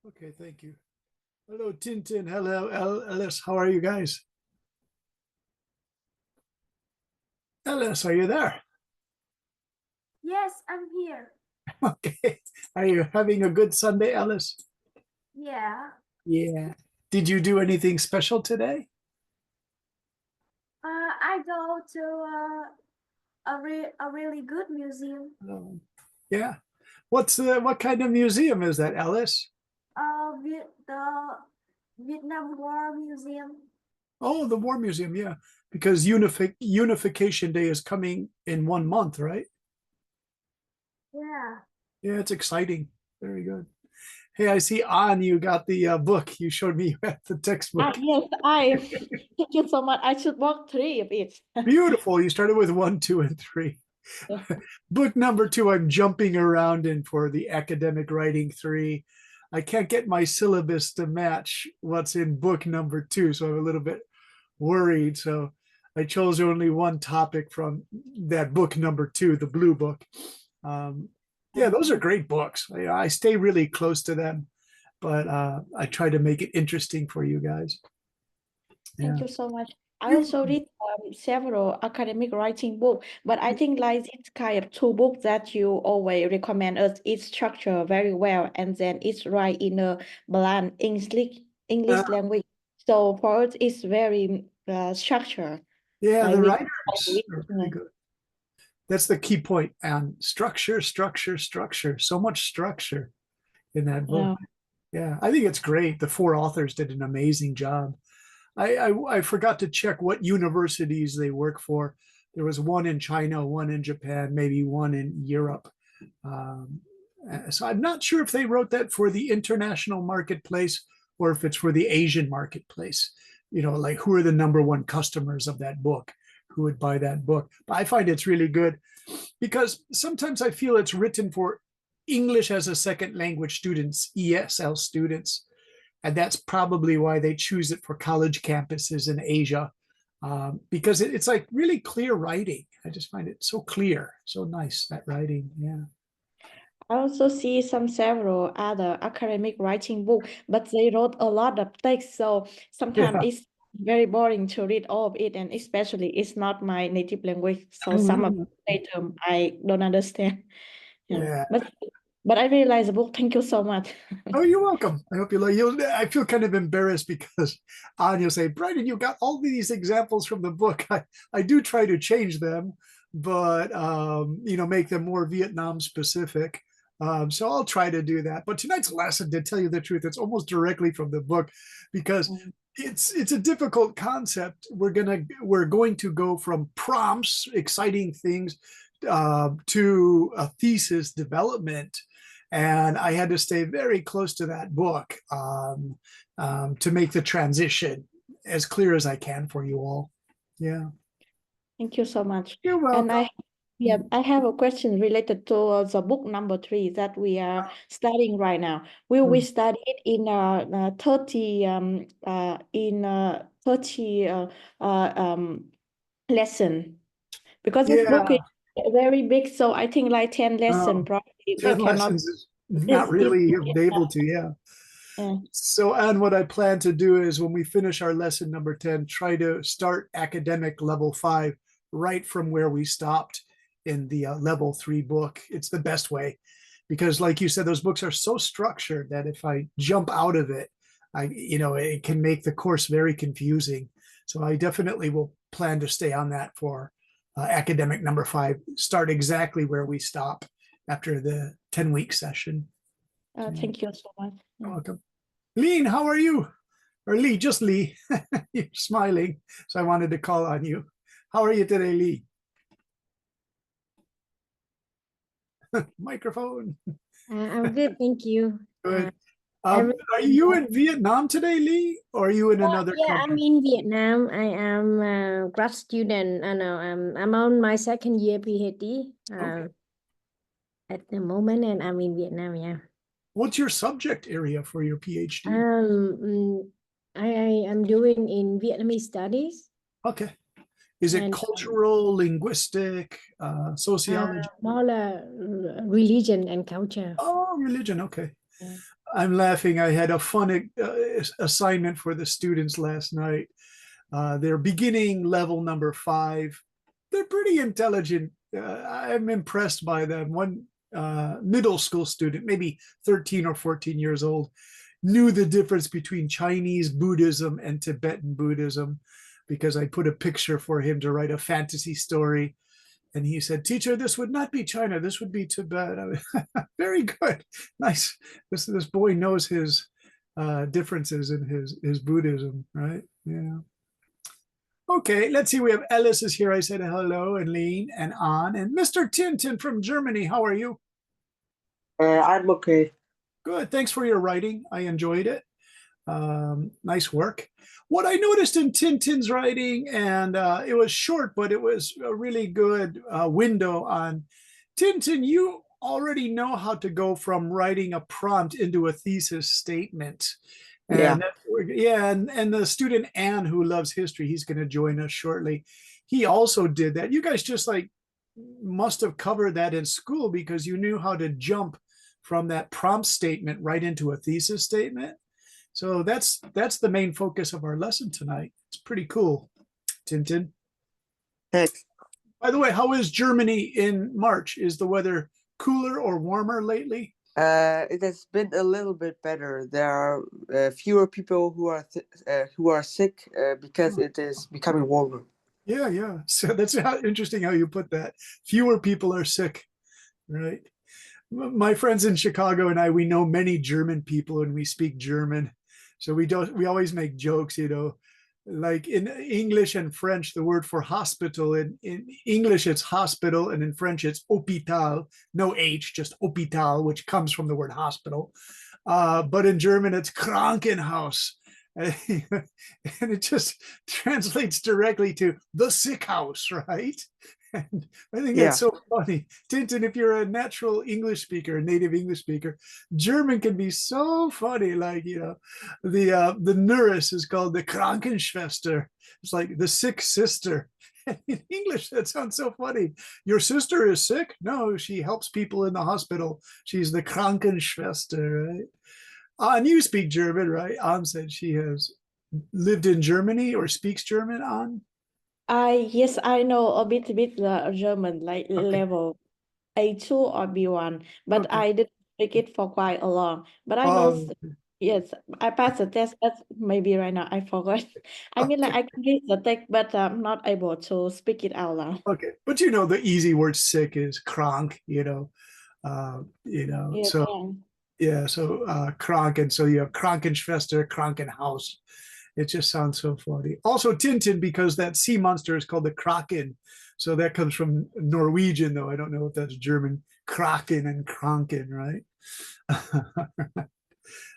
Okay, thank you. Hello, Tintin. Hello, Ellis. How are you guys? Ellis, are you there? Yes, I'm here. Okay. Are you having a good Sunday, Ellis? Yeah. Yeah. Did you do anything special today? I go to a really good museum. Yeah. What kind of museum is that, Ellis? The Vietnam War Museum. Oh, the War Museum, yeah. Because Unification Day is coming in 1 month, right? Yeah. Yeah, it's exciting. Very good. Hey, I see on you got the book. You showed me you had the textbook. Yes, I thank you so much. I should walk three of it. Beautiful. You started with one, two, and three. Yeah. Book number two, I'm jumping around in for the academic writing three. I can't get my syllabus to match what's in book number two, so I'm a little bit worried. So I chose only one topic from that book number two, the blue book. Yeah, those are great books. I stay really close to them, but I try to make it interesting for you guys. Yeah. Thank you so much. I You also read several academic writing books, but I think like this kind of two books that you always recommend us, it's structured very well, and then it's right in a bland uh, English language. So for us, it's very structured. yeah, Like the we writers are really good. That's the key point. And structure, structure, structure. So much structure in that book. Yeah. Yeah, I think it's great. The four authors did an amazing job. I forgot to check what universities they work for. There was one in China, one in Japan, maybe one in Europe. Um, so I'm not sure if they wrote that for the international marketplace or if it's for the Asian marketplace. You know, like who are the number one customers of that book? Who would buy that book? But I find it's really good because sometimes I feel it's written for English as a second language students, ESL students, and that's probably why they choose it for college campuses in Asia, because it's like really clear writing. I just find it so clear, so nice, that writing. Yeah. I also see some several other academic writing book, but they wrote a lot of text, so sometimes Yeah. it's very boring to read all of it, and especially it's not my native language, so some of Mhm. the term I don't understand. Yeah, Yeah. but I really like the book. Thank you so much. Oh, you're welcome. I hope you like you. I feel kind of embarrassed because Anya say, Brighton, you got all these examples from the book. I do try to change them, but make them more Vietnam specific. So I'll try to do that. But tonight's lesson, to tell you the truth, it's almost directly from the book because it's a difficult concept. We're going to go from prompts, exciting things, to a thesis development, and I had to stay very close to that book to make the transition as clear as I can for you all. Yeah. Thank you so much. You're And welcome. I have a question related to the book number three that we are studying right now. Will we study it in 30 lesson? Because this book Yeah. is very big, so I think like 10 lesson Um, probably we 10 cannot. lessons is not This really able to, yeah. yeah. So, and what I plan to do is when we finish our lesson number 10, try to start academic level 5 right from where we stopped in the level 3 book. It's the best way because, like you said, those books are so structured that if I jump out of it, it can make the course very confusing. So I definitely will plan to stay on that for academic number 5, start exactly where we stop after the 10-week session. Thank you so much. You're welcome. Lean, how are you? Or Lee, just Lee. You're smiling, so I wanted to call on you. How are you today, Lee? Microphone. I'm good, thank you. Good. Every- Are you in Vietnam today, Lee? Or are you in another yeah, I'm country? in Vietnam. I am a grad student. I know I'm on my second year PhD Okay. at the moment, and I'm in Vietnam. Yeah. What's your subject area for your PhD? Um, I am doing in Vietnamese studies Okay. Is it and cultural, linguistic, sociology? more religion and culture. Oh, religion. Okay. Yeah. I'm laughing. I had a fun assignment for the students last night. They're beginning level number 5. They're pretty intelligent. I'm impressed by them. One middle school student, maybe 13 or 14 years old, knew the difference between Chinese Buddhism and Tibetan Buddhism because I put a picture for him to write a fantasy story. And he said, "Teacher, this would not be China. This would be Tibet." Very good. Nice. This boy knows his differences in his Buddhism, right? Yeah. Okay, let's see. We have Ellis is here. I said hello, and Lean and An. And Mr. Tintin from Germany. How are you? I'm okay. Good. Thanks for your writing. I enjoyed it. Nice work. What I noticed in Tintin's writing, and it was short, but it was a really good window on Tintin. You already know how to go from writing a prompt into a thesis statement. Yeah. And the student Anne, who loves history, he's going to join us shortly. He also did that. You guys just like must have covered that in school because you knew how to jump from that prompt statement right into a thesis statement. So that's the main focus of our lesson tonight. It's pretty cool, Tintin. Thanks. By the way, how is Germany in March? Is the weather cooler or warmer lately? It has been a little bit better. There are fewer people who are sick because it is becoming warmer. Yeah. So that's interesting how you put that. Fewer people are sick, right? My friends in Chicago and I, we know many German people and we speak German. So we always make jokes, like in English and French, the word for hospital, in English, it's hospital, and in French, it's hôpital, no H, just hôpital, which comes from the word hospital. But in German, it's Krankenhaus. And it just translates directly to the sick house, right? And I think that's so funny. Tintin, if you're a natural English speaker, a native English speaker, German can be so funny. Like, the nurse is called the Krankenschwester. It's like the sick sister. In English, that sounds so funny. Your sister is sick? No, she helps people in the hospital. She's the Krankenschwester, right? And you speak German, right? An said she has lived in Germany or speaks German, An? Yes, I know a bit German, like Okay. level A2 or B1, but Okay. I didn't speak it for quite a long. But I know, Oh, yes, I passed the test, but maybe right now I forgot. I mean, like okay. I can read the text, but I'm not able to speak it out loud. Okay. But the easy word sick is krank, Yes, so yeah, so krank, and so you have Krankenschwester, Krankenhaus. It just sounds so funny. Also Tintin, because that sea monster is called the Kraken. So that comes from Norwegian, though. I don't know if that's German. Kraken and Kranken, right?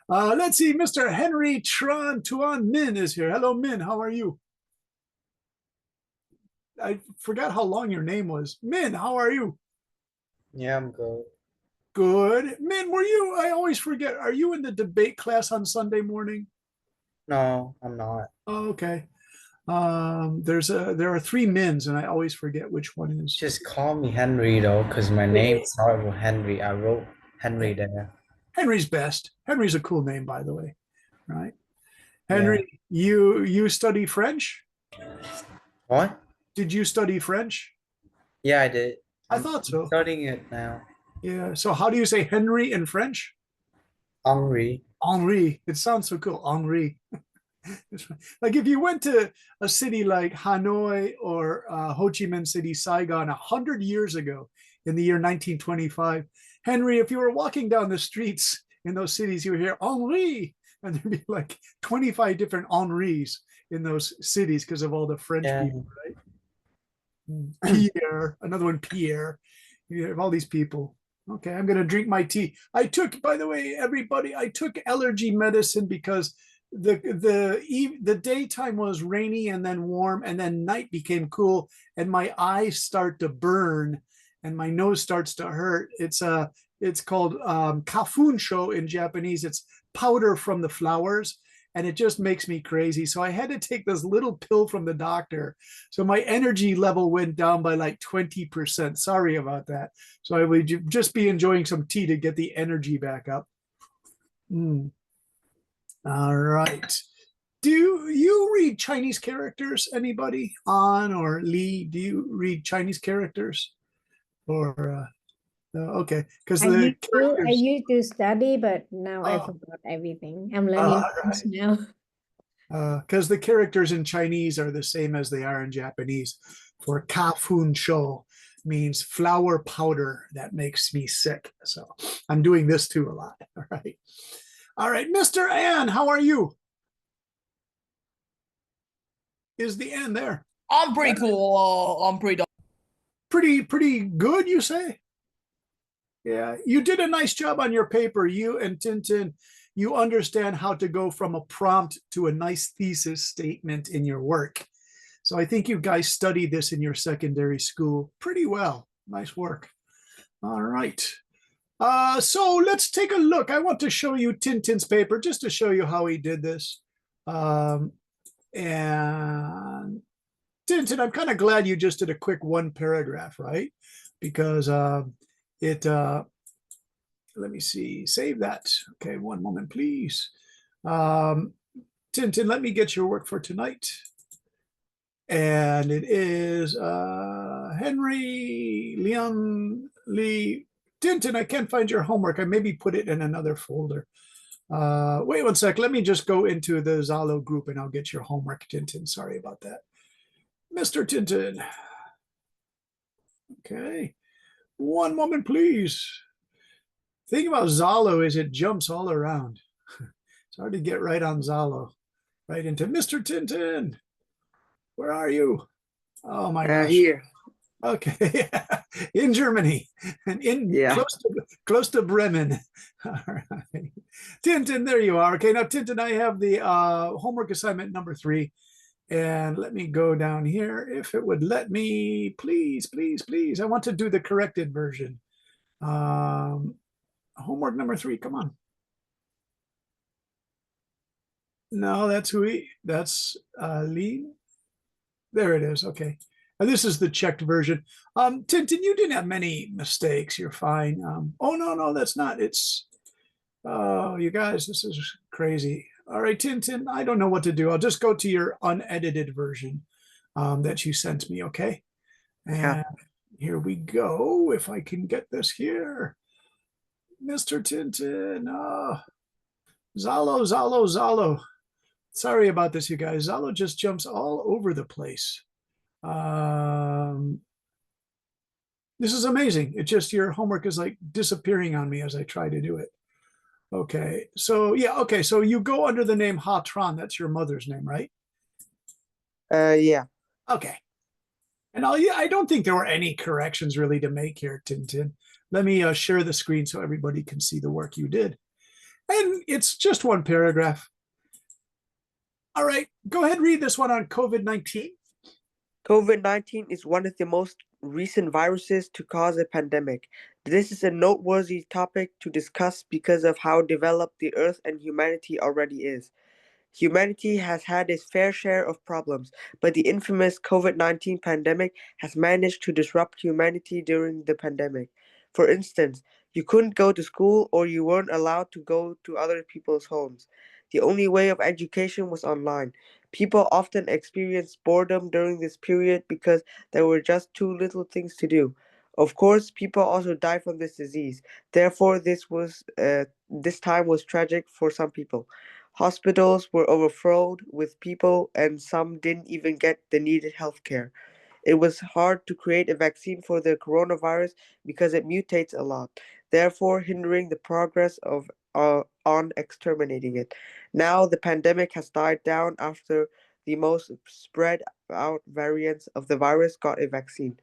Let's see. Mr. Henry Tran Tuan Min is here. Hello, Min. How are you? I forgot how long your name was. Min, how are you? Yeah, I'm good. Good. Min, I always forget. Are you in the debate class on Sunday morning? No, I'm not. Oh, okay. There are 3 Mins, and I always forget which one is. Just call me Henry though, because my name started with Henry. I wrote Henry there. Henry's best. Henry's a cool name, by the way, right? Henry, you study French? What? Did you study French? Yeah, I did. I I'm thought so. studying it now. Yeah. So how do you say Henry in French? Henri. Henri. It sounds so cool. Henri. Like if you went to a city like Hanoi or Ho Chi Minh City, Saigon, 100 years ago in the year 1925, Henry, if you were walking down the streets in those cities, you would hear Henri, and there'd be like 25 different Henris in those cities because of all the French people, right? Pierre, another one, Pierre. You have all these people. Okay, I'm going to drink my tea. By the way, everybody, I took allergy medicine because the daytime was rainy and then warm, and then night became cool, and my eyes start to burn and my nose starts to hurt. It's called kafunsho in Japanese. It's powder from the flowers, and it just makes me crazy. So I had to take this little pill from the doctor. So my energy level went down by like 20%. Sorry about that. So I would just be enjoying some tea to get the energy back up. Mm. All right. Do you read Chinese characters? Anybody on or Lee? Do you read Chinese characters? Or no? Okay, because the I characters. used to study, but now I Oh, forgot everything. I'm learning all French right. now. Because the characters in Chinese are the same as they are in Japanese. For kafun show means flour powder that makes me sick. So I'm doing this too a lot. All right. All right, Mr. Ann, how are you? Is the Ann there? I'm pretty cool. I'm pretty. Pretty good, you say? Yeah, you did a nice job on your paper. You and Tintin, you understand how to go from a prompt to a nice thesis statement in your work. So I think you guys studied this in your secondary school pretty well. Nice work. All right. So let's take a look. I want to show you Tintin's paper just to show you how he did this. And Tintin, I'm kind of glad you just did a quick one paragraph, right? Because let me see, save that. Okay, one moment, please. Tintin, let me get your work for tonight. And it is Henry Leon Lee. Tintin, I can't find your homework. I maybe put it in another folder. Wait one sec. Let me just go into the Zalo group and I'll get your homework, Tintin. Sorry about that. Mr. Tintin. Okay. One moment, please. Thing about Zalo is it jumps all around. It's hard to get right on Zalo. Right into Mr. Tintin. Where are you? Oh my gosh. Here. Okay. In Germany and in Yeah. close to Bremen. All right. Tintin, there you are. Okay, now Tintin, I have the homework assignment number 3. And let me go down here. If it would let me, please, please, please. I want to do the corrected version. Homework number 3, come on. No, that's that's Lee. There it is. Okay. This is the checked version. Tintin, you didn't have many mistakes. You're fine. Oh, no, that's not. It's, oh, you guys, this is crazy. All right, Tintin, I don't know what to do. I'll just go to your unedited version that you sent me, okay? And Yeah. here we go. If I can get this here. Mr. Tintin. Zalo. Sorry about this, you guys. Zalo just jumps all over the place. This is amazing. It just, your homework is like disappearing on me as I try to do it. Okay, so yeah, okay, so you go under the name Ha Tran. That's your mother's name, right? Yeah. Okay. And I don't think there were any corrections really to make here, Tintin. Let me share the screen so everybody can see the work you did. And it's just one paragraph. All right, go ahead, read this one on COVID-19. COVID-19 is one of the most recent viruses to cause a pandemic. This is a noteworthy topic to discuss because of how developed the Earth and humanity already is. Humanity has had its fair share of problems, but the infamous COVID-19 pandemic has managed to disrupt humanity during the pandemic. For instance, you couldn't go to school or you weren't allowed to go to other people's homes. The only way of education was online. People often experienced boredom during this period because there were just too little things to do. Of course, people also died from this disease. Therefore, this time was tragic for some people. Hospitals were overflowed with people, and some didn't even get the needed health care. It was hard to create a vaccine for the coronavirus because it mutates a lot, therefore hindering the progress of on exterminating it. Now the pandemic has died down after the most spread out variants of the virus got a vaccine.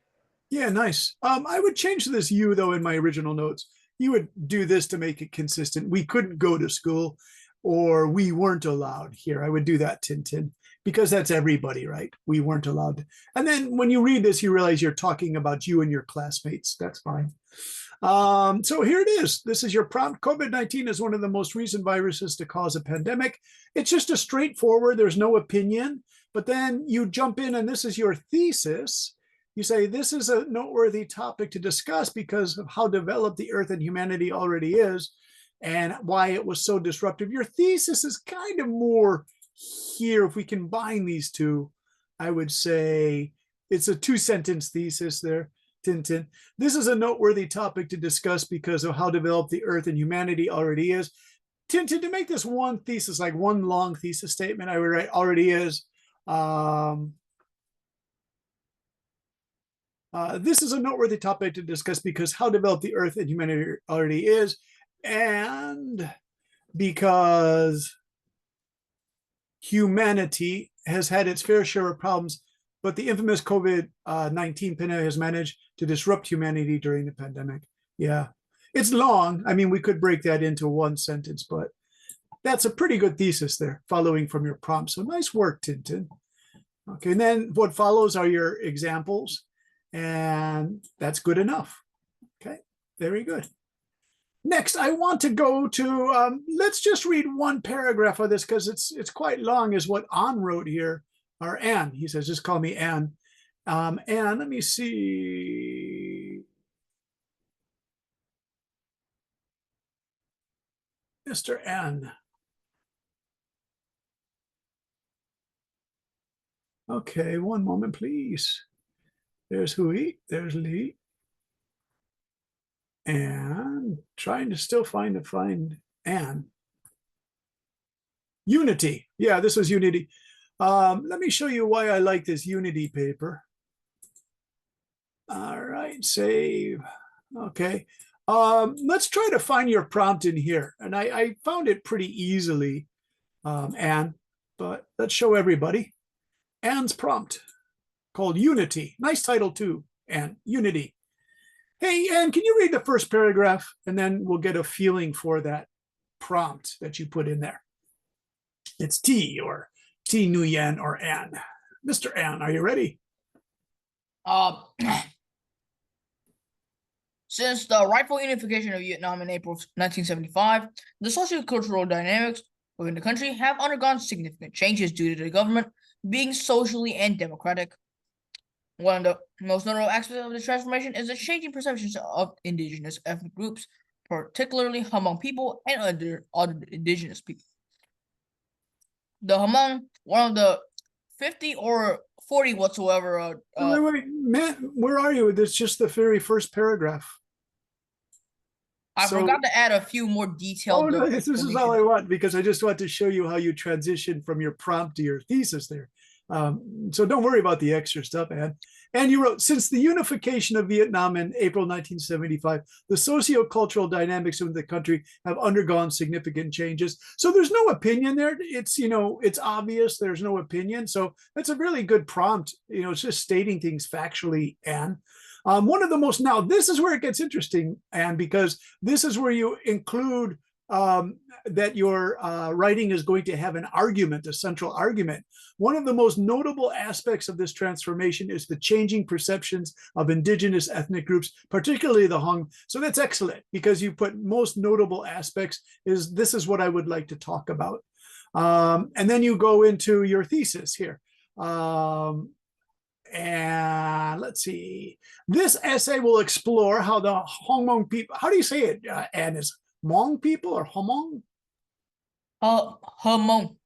Yeah, nice. I would change this you though in my original notes. You would do this to make it consistent. We couldn't go to school or we weren't allowed here. I would do that, Tintin, because that's everybody, right? We weren't allowed. And then when you read this, you realize you're talking about you and your classmates. That's fine. So here it is. This is your prompt. COVID-19 is one of the most recent viruses to cause a pandemic. It's just a straightforward, there's no opinion, but then you jump in and this is your thesis. You say, this is a noteworthy topic to discuss because of how developed the Earth and humanity already is. and why it was so disruptive. Your thesis is kind of more here. If we combine these two, I would say it's a 2-sentence thesis there, Tintin. This is a noteworthy topic to discuss because of how developed the Earth and humanity already is. Tintin, to make this one thesis, like one long thesis statement, I would write already is. This is a noteworthy topic to discuss because how developed the Earth and humanity already is, and because humanity has had its fair share of problems, but the infamous COVID-19 pandemic has managed to disrupt humanity during the pandemic. Yeah, it's long. I mean, we could break that into one sentence, but that's a pretty good thesis there, following from your prompt. So nice work, Tintin. Okay, and then what follows are your examples, and that's good enough. Okay, very good. Next, I want to go to, let's just read one paragraph of this because it's quite long, is what An wrote here, or Anne. He says, just call me Anne. Anne, let me see. Mr. N. Okay, one moment, please. There's Hui, there's Lee. And trying to still find Anne. Unity. Yeah, this was Unity. Let me show you why I like this Unity paper. All right, save. Okay. Let's try to find your prompt in here. And I found it pretty easily, Anne, but let's show everybody. Anne's prompt called Unity. Nice title too, Anne, Unity. Hey, Anne, can you read the first paragraph? And then we'll get a feeling for that prompt that you put in there. It's T or T Nguyen or Anne. Mr. Anne, are you ready? Since the rightful unification of Vietnam in April 1975, the sociocultural dynamics within the country have undergone significant changes due to the government being socially and democratic. One of the most notable aspects of this transformation is the changing perceptions of indigenous ethnic groups, particularly Hmong people and other indigenous people. The Hmong, one of the 50 or 40 whatsoever. Wait, Matt, where are you? That's just the very first paragraph. I forgot to add a few more detailed. Oh, no, this is all I want, because I just want to show you how you transition from your prompt to your thesis there. So don't worry about the extra stuff, Anne. And you wrote, since the unification of Vietnam in April 1975, the socio-cultural dynamics of the country have undergone significant changes. So there's no opinion there. It's, it's obvious there's no opinion. So that's a really good prompt. It's just stating things factually, Anne. One of the most, now this is where it gets interesting, Anne, because this is where you include that your writing is going to have an argument, a central argument. One of the most notable aspects of this transformation is the changing perceptions of indigenous ethnic groups, particularly the Hmong. So that's excellent, because you put most notable aspects this is what I would like to talk about. And then you go into your thesis here. And let's see, this essay will explore how the Hmong people, how do you say it, Anne, is Hmong people or Hmong? Hmong.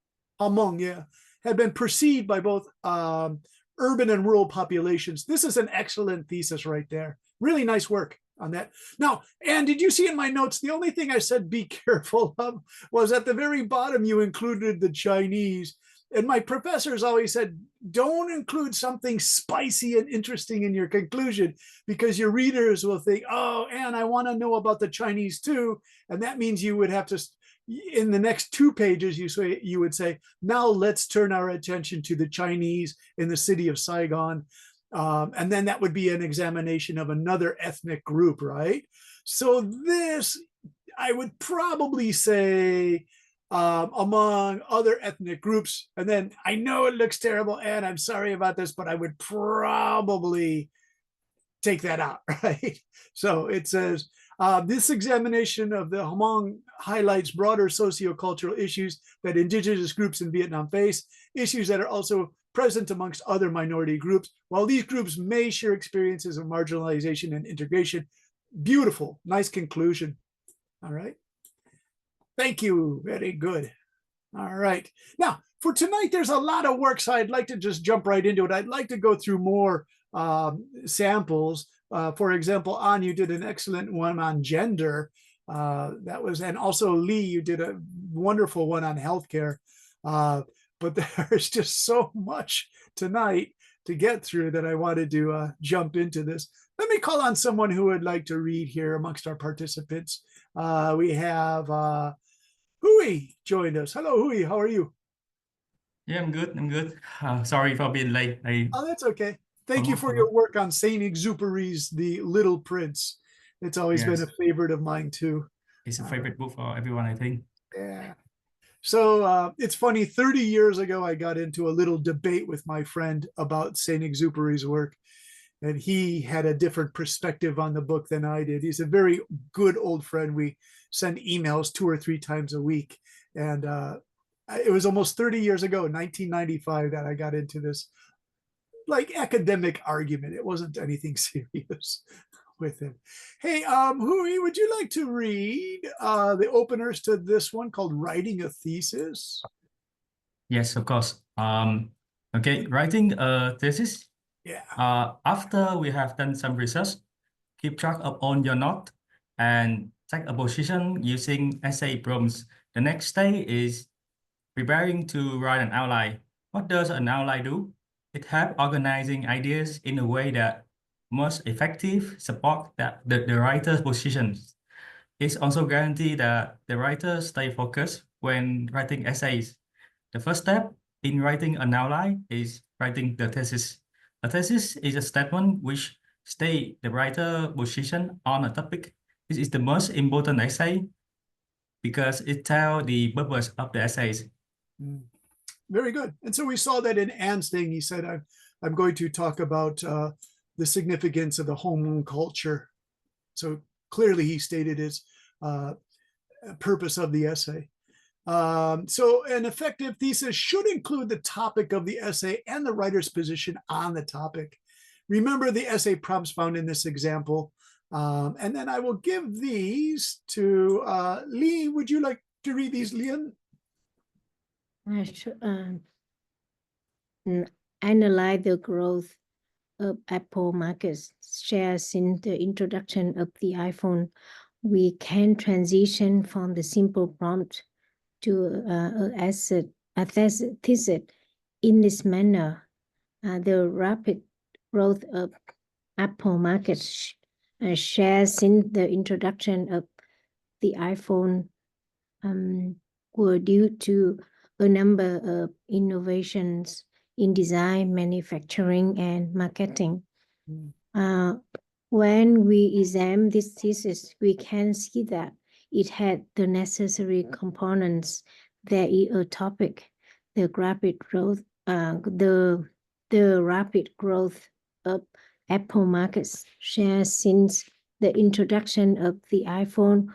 Hmong, yeah, had been perceived by both urban and rural populations. This is an excellent thesis right there. Really nice work on that. Now, Anne, did you see in my notes, the only thing I said be careful of was at the very bottom, you included the Chinese. And my professors always said, don't include something spicy and interesting in your conclusion, because your readers will think, oh, Anne, I want to know about the Chinese too. And that means you would have to, in the next 2 pages, you would say, now let's turn our attention to the Chinese in the city of Saigon. And then that would be an examination of another ethnic group, right? So this, I would probably say, among other ethnic groups. And then I know it looks terrible, and I'm sorry about this, but I would probably take that out, right? So it says, this examination of the Hmong highlights broader sociocultural issues that indigenous groups in Vietnam face, issues that are also present amongst other minority groups. While these groups may share experiences of marginalization and integration. Beautiful, nice conclusion. All right. Thank you. Very good. All right. Now, for tonight, there's a lot of work, so I'd like to just jump right into it. I'd like to go through more samples. For example, An, you did an excellent one on gender. And also Lee, you did a wonderful one on healthcare. But there's just so much tonight to get through that I wanted to jump into this. Let me call on someone who would like to read here amongst our participants. We have Hui joined us. Hello, Hui. How are you? Yeah, I'm good. I'm good. Sorry for being late. Oh, that's okay. Thank you for your work on Saint-Exupéry's The Little Prince. It's always been a favorite of mine too. It's a favorite book for everyone, I think. Yeah. So it's funny, 30 years ago, I got into a little debate with my friend about Saint-Exupéry's work, and he had a different perspective on the book than I did. He's a very good old friend. We send emails 2 or 3 times a week. And it was almost 30 years ago, 1995, that I got into this like academic argument. It wasn't anything serious with him. Hey, Hui, would you like to read the openers to this one called Writing a Thesis? Yes, of course. Okay, writing a thesis. Yeah. After we have done some research, keep track of all your notes and take a position using essay prompts. The next stage is preparing to write an outline. What does an outline do? It helps organizing ideas in a way that most effective support the writer's positions. It's also guaranteed that the writer stay focused when writing essays. The first step in writing an outline is writing the thesis. A thesis is a statement which states the writer's position on a topic. This is the most important essay because it tells the purpose of the essays. Very good. And so we saw that in Anne's thing. He said, I'm going to talk about the significance of the home culture. So clearly he stated his purpose of the essay. So an effective thesis should include the topic of the essay and the writer's position on the topic. Remember the essay prompts found in this example. And then I will give these to Lee. Would you like to read these, Lian? Analyze the growth of Apple market share since the introduction of the iPhone. We can transition from the simple prompt to a thesis in this manner. The rapid growth of Apple market share since the introduction of the iPhone were due to a number of innovations in design, manufacturing, and marketing. When we examine this thesis, we can see that it had the necessary components. There is a topic, the rapid growth, the rapid growth of Apple market share since the introduction of the iPhone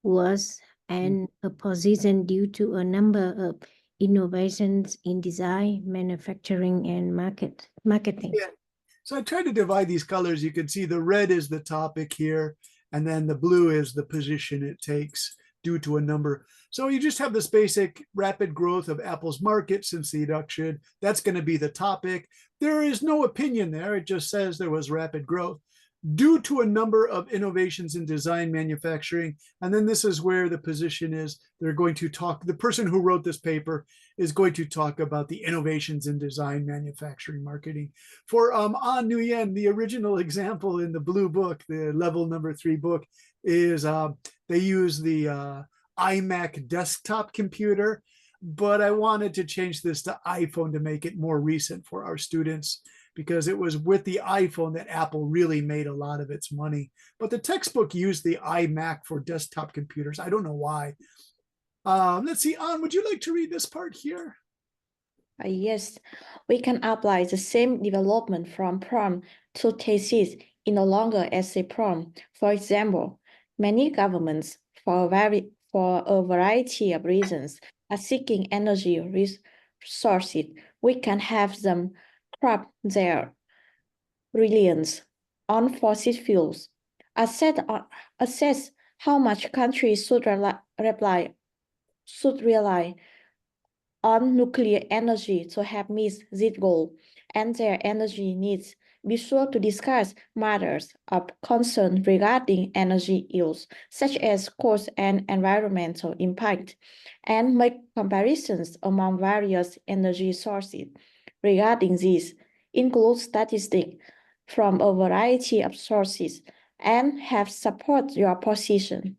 was an opposition due to a number of innovations in design, manufacturing, and marketing. Yeah. So I tried to divide these colors. You can see the red is the topic here, and then the blue is the position it takes due to a number. So you just have this basic rapid growth of Apple's market since the introduction. That's going to be the topic. There is no opinion there. It just says there was rapid growth due to a number of innovations in design, manufacturing. And then this is where the position is. They're going to talk, the person who wrote this paper is going to talk about the innovations in design, manufacturing, marketing. For An Nguyen, the original example in the blue book, the level number 3 book, is they use the iMac desktop computer, but I wanted to change this to iPhone to make it more recent for our students, because it was with the iPhone that Apple really made a lot of its money. But the textbook used the iMac for desktop computers. I don't know why. Let's see, An, would you like to read this part here? Yes, we can apply the same development from prompt to thesis in a longer essay prompt. For example, many governments, for a variety of reasons, are seeking energy resources. We can have them crop their reliance on fossil fuels. Assess how much countries should rely should rely on nuclear energy to help meet this goal and their energy needs. Be sure to discuss matters of concern regarding energy use, such as cost and environmental impact, and make comparisons among various energy sources. Regarding this, include statistics from a variety of sources and have support your position.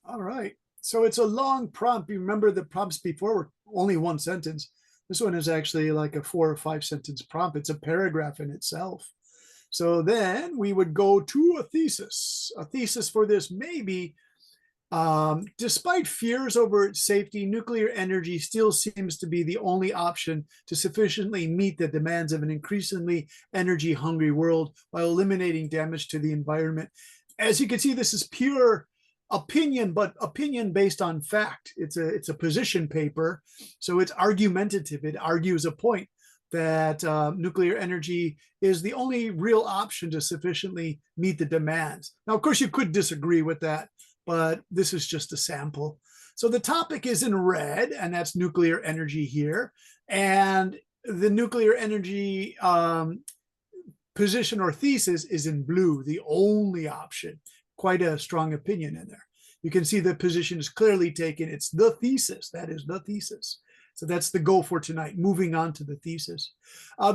All right. So it's a long prompt. You remember the prompts before were only one sentence. This one is actually like a 4 or 5 sentence prompt. It's a paragraph in itself. So then we would go to a thesis. A thesis for this may be, despite fears over its safety, nuclear energy still seems to be the only option to sufficiently meet the demands of an increasingly energy hungry world while eliminating damage to the environment. As you can see, this is pure opinion, but opinion based on fact. It's a position paper, so it's argumentative. It argues a point that nuclear energy is the only real option to sufficiently meet the demands. Now, of course, you could disagree with that, but this is just a sample. So the topic is in red, and that's nuclear energy here. And the nuclear energy position or thesis is in blue, the only option. Quite a strong opinion in there. You can see the position is clearly taken. It's the thesis. That is the thesis. So that's the goal for tonight, moving on to the thesis.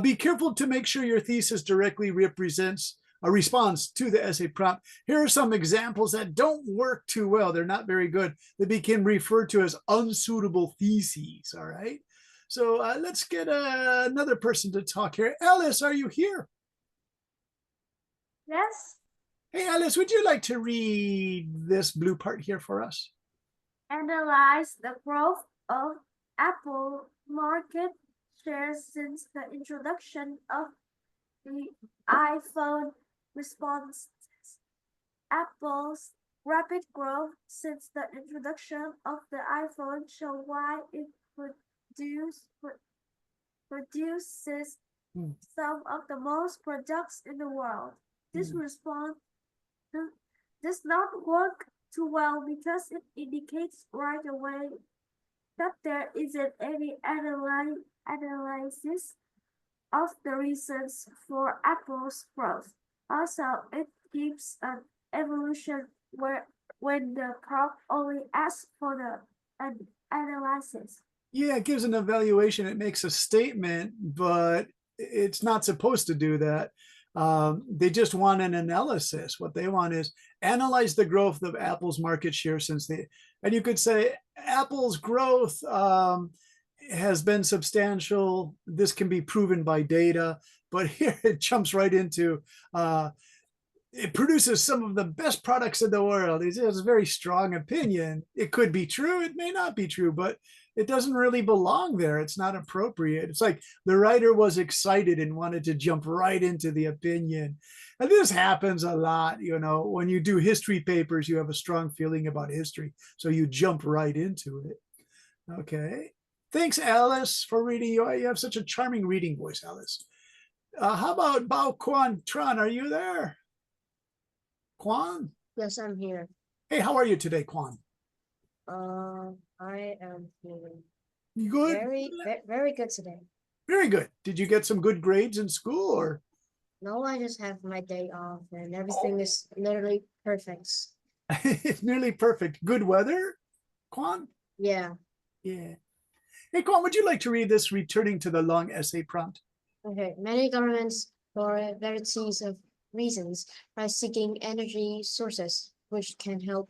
Be careful to make sure your thesis directly represents a response to the essay prompt. Here are some examples that don't work too well. They're not very good. They became referred to as unsuitable theses, all right? So let's get another person to talk here. Alice, are you here? Yes. Hey, Alice, would you like to read this blue part here for us? Analyze the growth of Apple market shares since the introduction of the iPhone. Response: Apple's rapid growth since the introduction of the iPhone show why it produces some of the most products in the world. This response does not work too well because it indicates right away that there isn't any analysis of the reasons for Apple's growth. Also, it gives an evolution when the prompt only asks for an analysis. Yeah, it gives an evaluation. It makes a statement, but it's not supposed to do that. They just want an analysis. What they want is analyze the growth of Apple's market share since and you could say Apple's growth has been substantial. This can be proven by data, but here it jumps right into it produces some of the best products in the world. It has a very strong opinion. It could be true, it may not be true, but it doesn't really belong there. It's not appropriate. It's like the writer was excited and wanted to jump right into the opinion. And this happens a lot, you know, when you do history papers, you have a strong feeling about history. So you jump right into it. Okay. Thanks, Alice, for reading. You have such a charming reading voice, Alice. How about Bao Quan Tran? Are you there? Quan? Yes, I'm here. Hey, how are you today, Quan? I am feeling You good? very good today. Very good. Did you get some good grades in school or? No, I just have my day off and everything is literally perfect. It's nearly perfect. Good weather, Quan? Yeah. Yeah. Hey, Quan, would you like to read this returning to the long essay prompt? Okay. Many governments, for varieties of reasons, are seeking energy sources which can help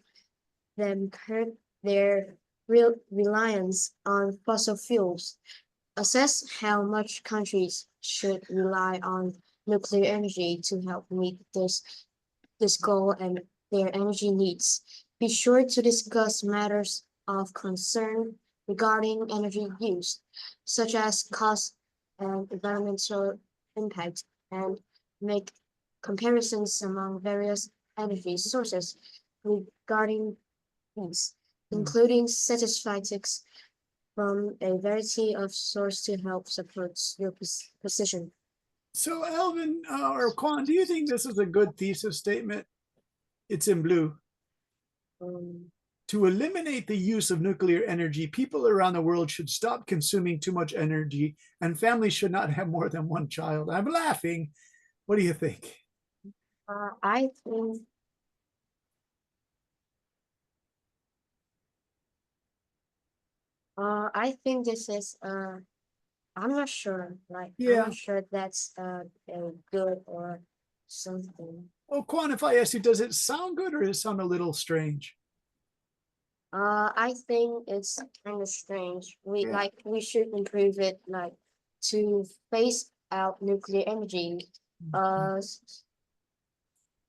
them curb their reliance on fossil fuels. Assess how much countries should rely on nuclear energy to help meet this goal and their energy needs. Be sure to discuss matters of concern regarding energy use, such as cost and environmental impact, and make comparisons among various energy sources regarding these, including statistics from a variety of sources to help support your position. So, Alvin or Quan, do you think this is a good thesis statement? It's in blue. To eliminate the use of nuclear energy, people around the world should stop consuming too much energy, and families should not have more than one child. I'm laughing. What do you think? I think this is I'm not sure. Like I'm Yeah. not sure that's good or something. Well, Quan, if I ask you, does it sound good or does it sound a little strange? I think it's kind of strange. Yeah. We should improve it like to phase out nuclear energy.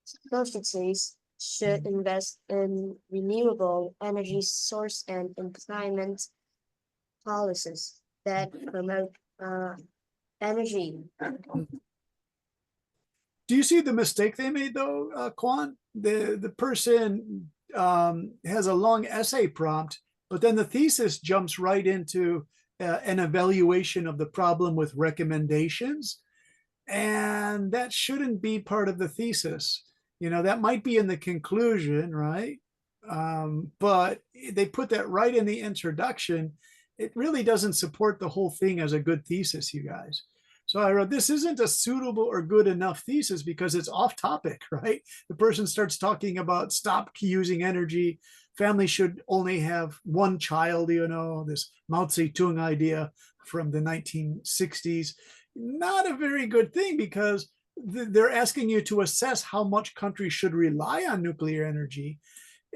Societies should invest in renewable energy source and implement policies that promote energy. Do you see the mistake they made though, Quan? The person has a long essay prompt, but then the thesis jumps right into an evaluation of the problem with recommendations, and that shouldn't be part of the thesis. You know, that might be in the conclusion, right? But they put that right in the introduction. It really doesn't support the whole thing as a good thesis, you guys. So I wrote, this isn't a suitable or good enough thesis because it's off topic, right? The person starts talking about stop using energy. Families should only have one child, you know, this Mao Zedong idea from the 1960s. Not a very good thing because they're asking you to assess how much countries should rely on nuclear energy.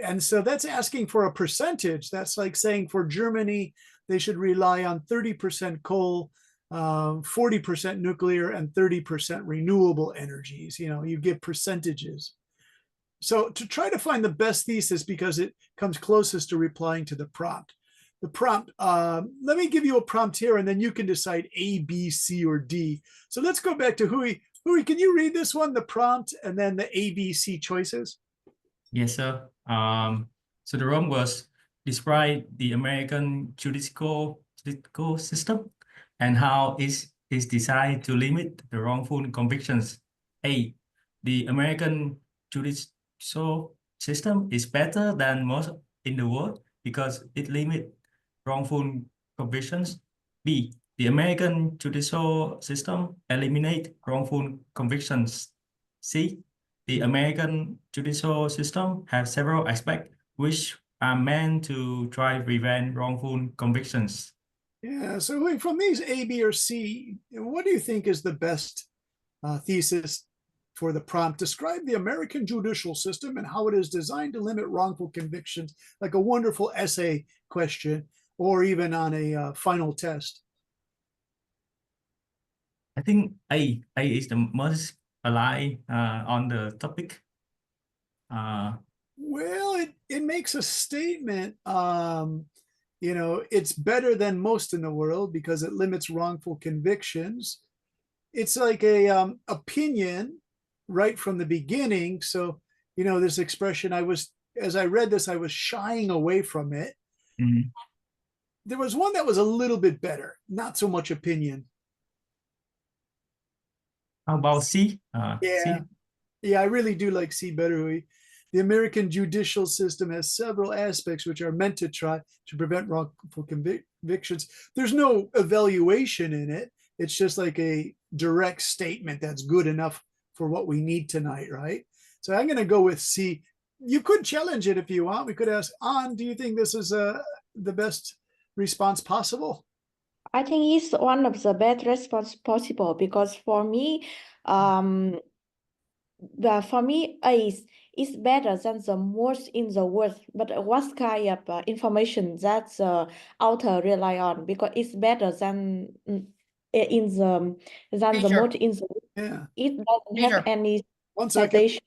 And so that's asking for a percentage. That's like saying for Germany, they should rely on 30% coal, 40% nuclear, and 30% renewable energies. You know, you give percentages. So to try to find the best thesis because it comes closest to replying to the prompt. The prompt, let me give you a prompt here and then you can decide A, B, C, or D. So let's go back to Hui. Hui, can you read this one, the prompt, and then the A, B, C choices? Yes, sir. So the room was describe the American judicial system and how it is designed to limit the wrongful convictions. A, the American judicial system is better than most in the world because it limits wrongful convictions. B, the American judicial system eliminate wrongful convictions. C, the American judicial system has several aspects which are meant to try to prevent wrongful convictions. Yeah, so from these A, B, or C, what do you think is the best thesis for the prompt? Describe the American judicial system and how it is designed to limit wrongful convictions, like a wonderful essay question or even on a final test. I think A is the most aligned on the topic. Well, it makes a statement. You know, it's better than most in the world because it limits wrongful convictions. It's like a opinion right from the beginning. So, you know, this expression, as I read this, I was shying away from it. Mhm. There was one that was a little bit better, not so much opinion. How about C? Yeah. C? Yeah, I really do like C better. The American judicial system has several aspects which are meant to try to prevent wrongful convictions. There's no evaluation in it. It's just like a direct statement that's good enough for what we need tonight, right? So I'm going to go with C. You could challenge it if you want. We could ask, An, do you think this is the best response possible? I think it's one of the best response possible because for me, is better than the most in the world. But what kind of information that the author rely on because it's better than in the Teacher. most in the world. Yeah. It doesn't have Teacher. any One second. citation.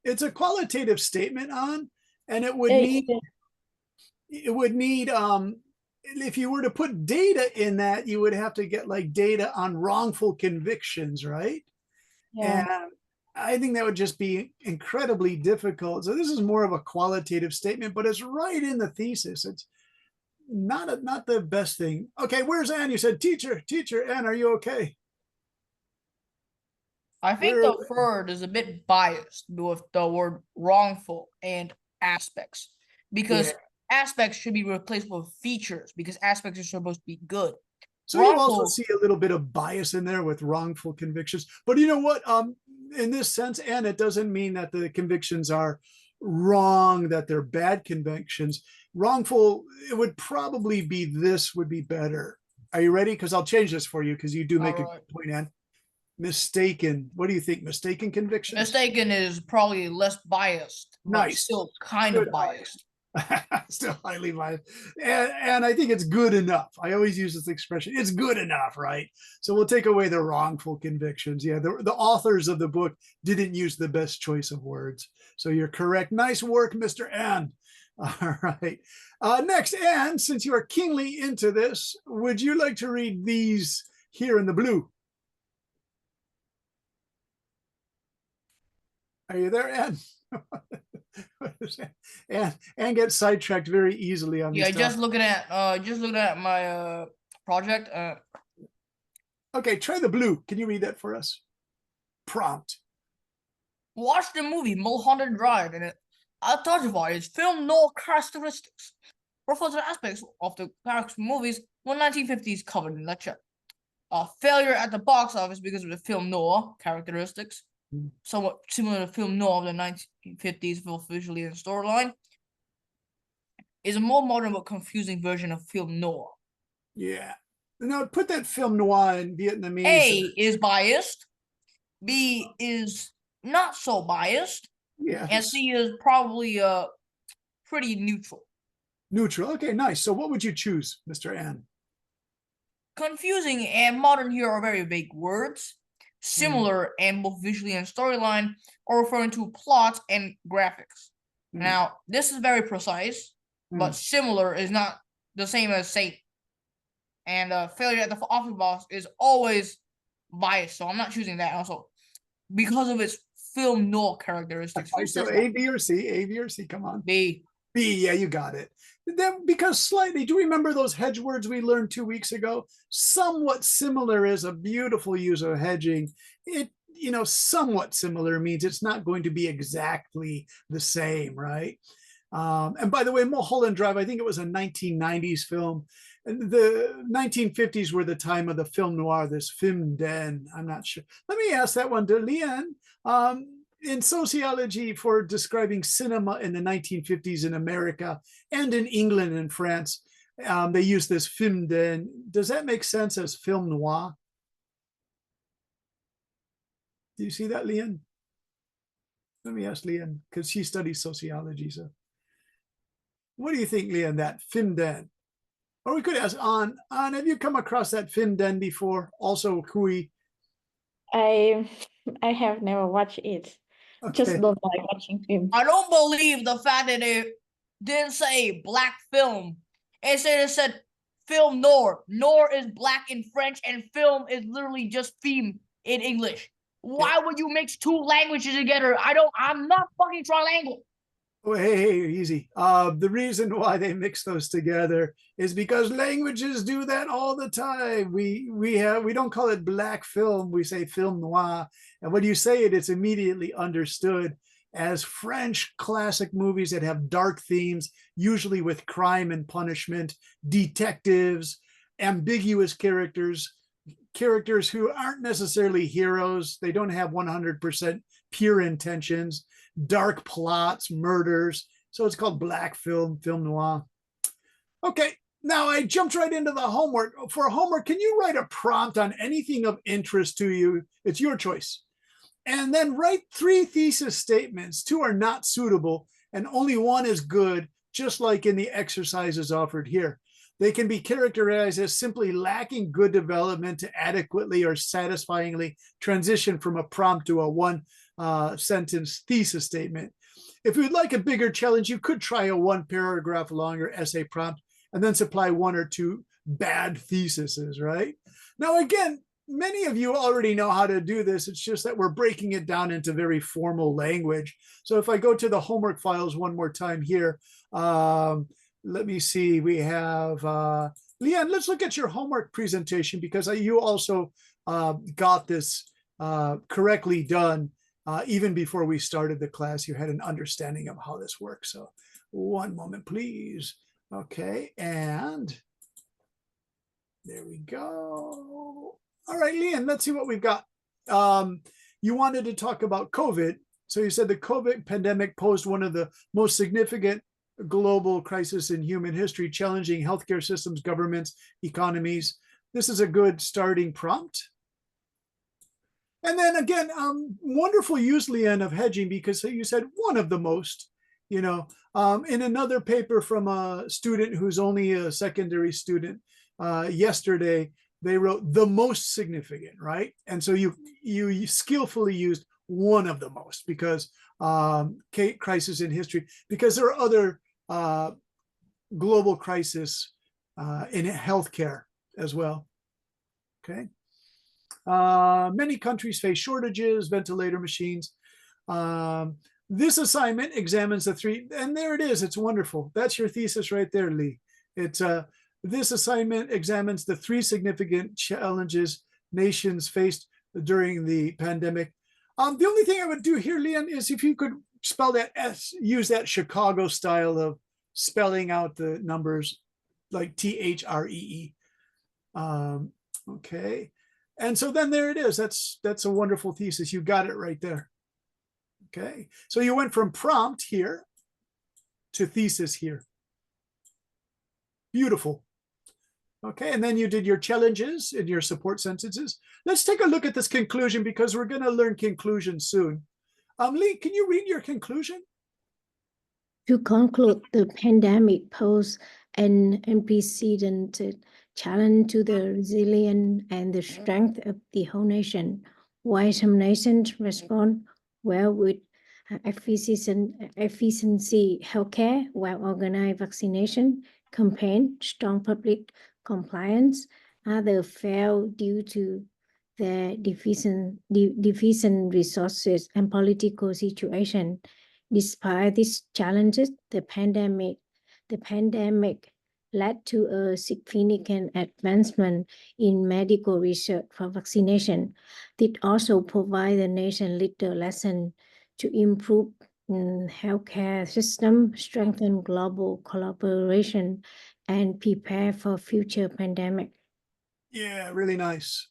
It's a qualitative statement, on, and it would need if you were to put data in that, you would have to get like data on wrongful convictions, right? Yeah. And I think that would just be incredibly difficult. So this is more of a qualitative statement, but it's right in the thesis. It's not the best thing. Okay, where's Anne? You said teacher, Anne, are you okay? I think Where- the third is a bit biased with the word wrongful and aspects because aspects should be replaced with features because aspects are supposed to be good. So you also Wrongful- see a little bit of bias in there with wrongful convictions. But you know what? In this sense, and it doesn't mean that the convictions are wrong, that they're bad convictions. Wrongful, it would probably be this would be better. Are you ready? Because I'll change this for you because you do make a Alright. good point, Ann. Mistaken. What do you think? Mistaken convictions? Mistaken is probably less biased, but Nice. still kind Good. of biased. Still highly biased. And I think it's good enough. I always use this expression. It's good enough, right? So we'll take away the wrongful convictions. Yeah, the authors of the book didn't use the best choice of words. So you're correct. Nice work, Mr. Ann. All right. Next, Ann, since you are keenly into this, would you like to read these here in the blue? Are you there, Ann? and get sidetracked very easily on Yeah, these just topics. looking at my project. Okay, try the blue. Can you read that for us? Prompt. Watch the movie Mulholland Drive and it identifies its film noir characteristics. Refers to aspects of the movies when 1950s covered in lecture. Failure at the box office because of the film noir characteristics. Somewhat similar to film noir of the 1950s, both visually and storyline. Is a more modern but confusing version of film noir. Yeah. Now put that film noir in Vietnamese. A is biased. B is not so biased. Yeah. And C is probably pretty neutral. Neutral. Okay, nice. So what would you choose, Mr. Ann? Confusing and modern here are very vague words. Similar and both visually and storyline are referring to plots and graphics. Now, this is very precise, but similar is not the same as safe. And failure at the office box is always biased, so I'm not choosing that also because of its film noir characteristics. Okay, so A, B, or C? A, B, or C? Come on. B. B, yeah, you got it. Then, because slightly, do you remember those hedge words we learned 2 weeks ago? Somewhat similar is a beautiful use of hedging. It, somewhat similar means it's not going to be exactly the same, right? And by the way, Mulholland Drive, I think it was a 1990s film. And the 1950s were the time of the film noir, this film den. I'm not sure. Let me ask that one to Lian. In sociology, for describing cinema in the 1950s in America and in England and France, they use this film den. Does that make sense as film noir? Do you see that, Lian? Let me ask Lian, because she studies sociology. So what do you think, Lian, that film den? Or we could ask An, have you come across that film den before? Also, Kui. I have never watched it. Just Okay. don't like watching film. I don't believe the fact that it didn't say black film. Instead it said film noir. Noir is black in French and film is literally just film in English. Why would you mix two languages together? I'm not fucking trilingual. Oh, hey, easy. The reason why they mix those together is because languages do that all the time. We don't call it black film, we say film noir. And when you say it, it's immediately understood as French classic movies that have dark themes, usually with crime and punishment, detectives, ambiguous characters who aren't necessarily heroes. They don't have 100% pure intentions, dark plots, murders. So it's called black film, film noir. Okay, now I jumped right into the homework. For homework, can you write a prompt on anything of interest to you? It's your choice. And then write 3 thesis statements. 2 are not suitable, and only 1 is good, just like in the exercises offered here. They can be characterized as simply lacking good development to adequately or satisfyingly transition from a prompt to a 1-sentence thesis statement. If you'd like a bigger challenge, you could try a 1-paragraph longer essay prompt and then supply 1 or 2 bad theses, right? Now, again, many of you already know how to do this. It's just that we're breaking it down into very formal language. So if I go to the homework files one more time here, let me see, we have, Leanne, let's look at your homework presentation because you also got this correctly done. Even before we started the class, you had an understanding of how this works. So one moment, please. Okay, and there we go. All right, Leanne, let's see what we've got. You wanted to talk about COVID. So you said the COVID pandemic posed one of the most significant global crisis in human history, challenging healthcare systems, governments, economies. This is a good starting prompt. And then again, wonderful use, Leanne, of hedging, because you said one of the most, in another paper from a student who's only a secondary student yesterday, they wrote the most significant, right? And so you skillfully used one of the most, because crisis in history, because there are other global crises in healthcare as well. Okay. Many countries face shortages, ventilator machines. This assignment examines the three, and there it is. It's wonderful. That's your thesis right there, Lee. It's this assignment examines the three significant challenges nations faced during the pandemic. The only thing I would do here, Leon, is if you could spell that S, use that Chicago style of spelling out the numbers like THREE. Okay. And so then there it is. That's a wonderful thesis. You got it right there. Okay. So you went from prompt here to thesis here. Beautiful. Okay. And then you did your challenges and your support sentences. Let's take a look at this conclusion, because we're going to learn conclusion soon. Lee, can you read your conclusion? To conclude, the pandemic posed an unprecedented challenge to the resilience and the strength of the whole nation. While some nations respond well with efficiency healthcare, well-organized vaccination campaign, strong public compliance, others fail due to their deficient resources and political situation. Despite these challenges, the pandemic led to a significant advancement in medical research for vaccination. It also provided the nation little lesson to improve healthcare system, strengthen global collaboration, and prepare for future pandemic. Yeah, really nice.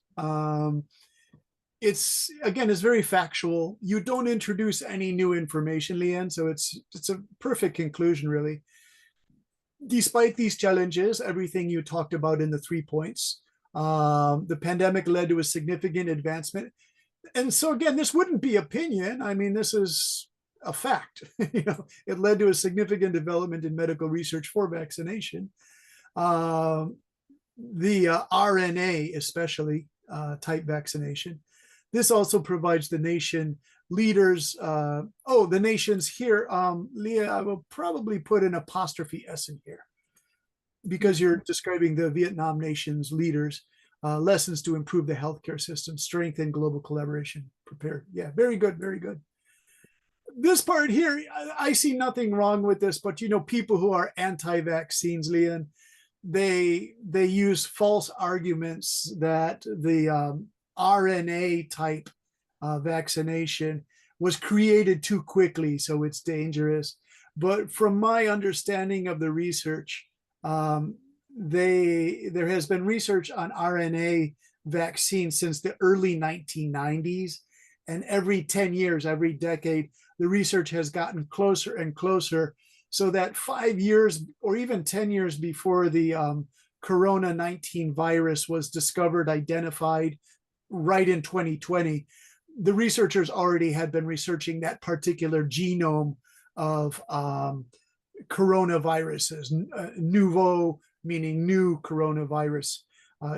It's very factual. You don't introduce any new information, Leanne, so it's a perfect conclusion, really. Despite these challenges, everything you talked about in the 3 points, the pandemic led to a significant advancement. And so again, this wouldn't be opinion. I mean, this is a fact. It led to a significant development in medical research for vaccination. The RNA, especially type vaccination. This also provides the nation leaders. The nations here, Leah, I will probably put an apostrophe S in here, because you're describing the Vietnam nation's leaders, lessons to improve the healthcare system, strengthen global collaboration, prepared. Yeah, very good, very good. This part here, I see nothing wrong with this, but people who are anti-vaccines, Leon, they use false arguments that the RNA type vaccination was created too quickly, so it's dangerous. But from my understanding of the research, there has been research on RNA vaccines since the early 1990s, and every 10 years, every decade, the research has gotten closer and closer, so that 5 years or even 10 years before the Corona-19 virus was discovered, identified, right in 2020, the researchers already had been researching that particular genome of coronaviruses. Nouveau, meaning new coronavirus,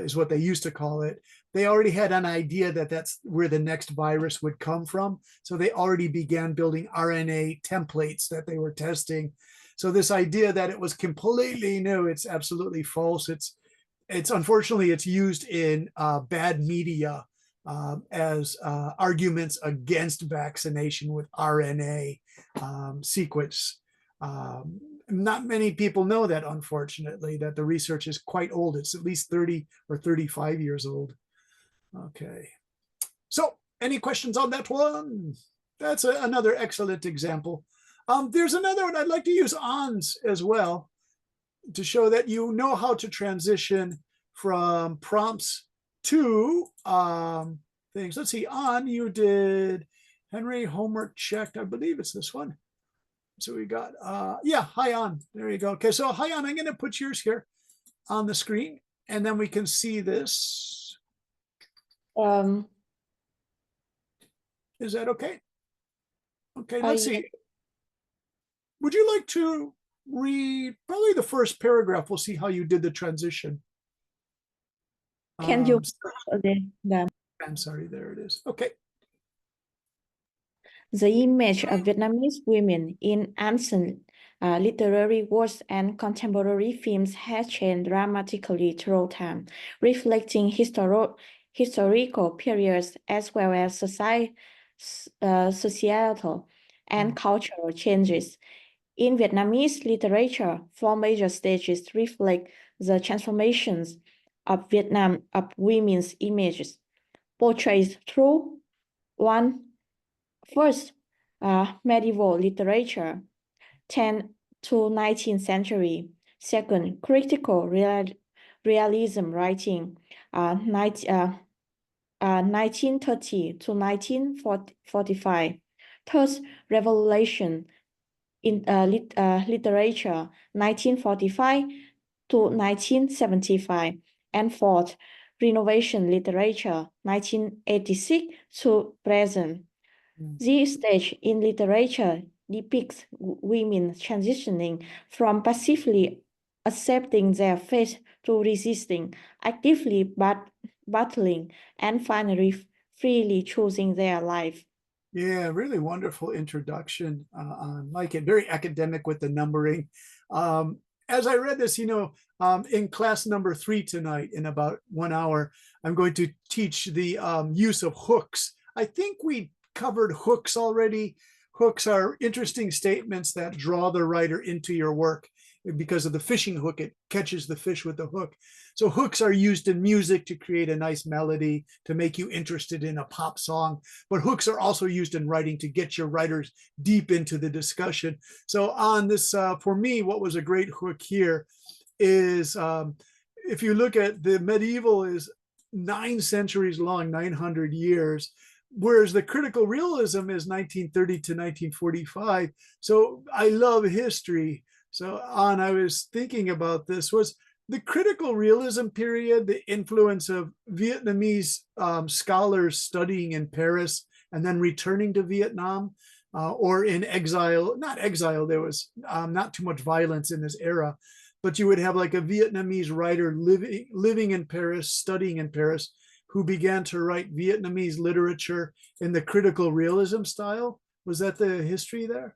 is what they used to call it. They already had an idea that that's where the next virus would come from. So they already began building RNA templates that they were testing. So this idea that it was completely new, it's absolutely false. It's unfortunately, it's used in bad media as arguments against vaccination with RNA sequence. Not many people know that, unfortunately, that the research is quite old. It's at least 30 or 35 years old. Okay. So Any questions on that one? That's another excellent example. There's another one I'd like to use ons as well to show that you know how to transition from prompts to things. Let's see, on you did Henry homework checked. I believe it's this one. So we got, yeah, hi on. There you go. Okay, so hi on, I'm going to put yours here on the screen and then we can see this. Is that okay? Okay, let's see. Would you like to read probably the first paragraph? We'll see how you did the transition. Can you? I'm sorry, there it is. Okay. The image of Vietnamese women in ancient literary works and contemporary films has changed dramatically through time, reflecting historical periods as well as societal and cultural changes. In Vietnamese literature, four major stages reflect the transformations of Vietnam of women's images, portrayed through first, medieval literature, 10th to 19th century. Second, critical realism writing, 1930 to 1945. Third, revelation in literature, 1945 to 1975. And fourth, renovation literature, 1986 to present. This stage in literature depicts women transitioning from passively accepting their fate to resisting, actively battling, and finally freely choosing their life. Yeah, really wonderful introduction. Like it, very academic with the numbering. As I read this, in class number 3 tonight, in about 1 hour, I'm going to teach the use of hooks. I think we covered hooks already. Hooks are interesting statements that draw the writer into your work. Because of the fishing hook, it catches the fish with the hook. So hooks are used in music to create a nice melody, to make you interested in a pop song. But hooks are also used in writing to get your writers deep into the discussion. So on this, for me, what was a great hook here is, if you look at the medieval is 9 centuries long, 900 years, whereas the critical realism is 1930 to 1945. So I love history. So I was thinking about this, was the critical realism period, the influence of Vietnamese scholars studying in Paris and then returning to Vietnam, or in exile, not exile, there was not too much violence in this era, but you would have like a Vietnamese writer living in Paris, studying in Paris, who began to write Vietnamese literature in the critical realism style. Was that the history there?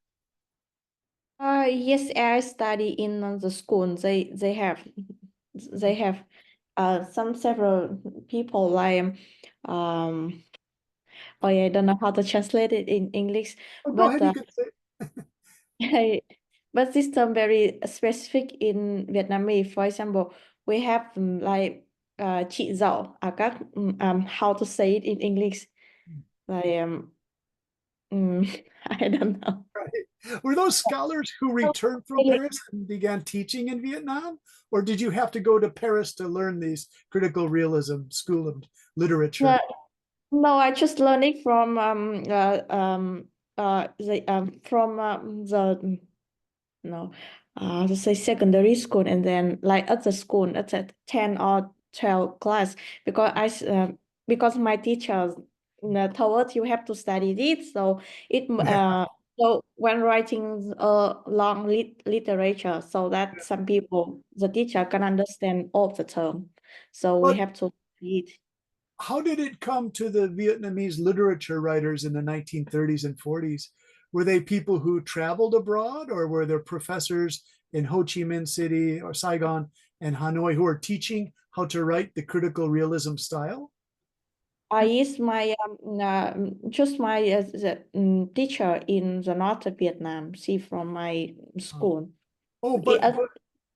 Yes, I study in the school. They have several people like I don't know how to translate it in English, Oh, go ahead, but you could say. but this term very specific in Vietnamese. For example, we have like chị dậu, how to say it in English, like I don't know. Right. Were those scholars who returned from Paris and began teaching in Vietnam? Or did you have to go to Paris to learn these critical realism school of literature? No, I just learned it from to say secondary school, and then like at the school at the 10 or 12 class, because my teachers told us you have to study this, so so when writing long literature, so that some people, the teacher can understand all the term, so we have to read. How did it come to the Vietnamese literature writers in the 1930s and 40s? Were they people who traveled abroad, or were there professors in Ho Chi Minh City or Saigon and Hanoi who were teaching how to write the critical realism style? I is my just my teacher in the north of Vietnam. She from my school. Oh, but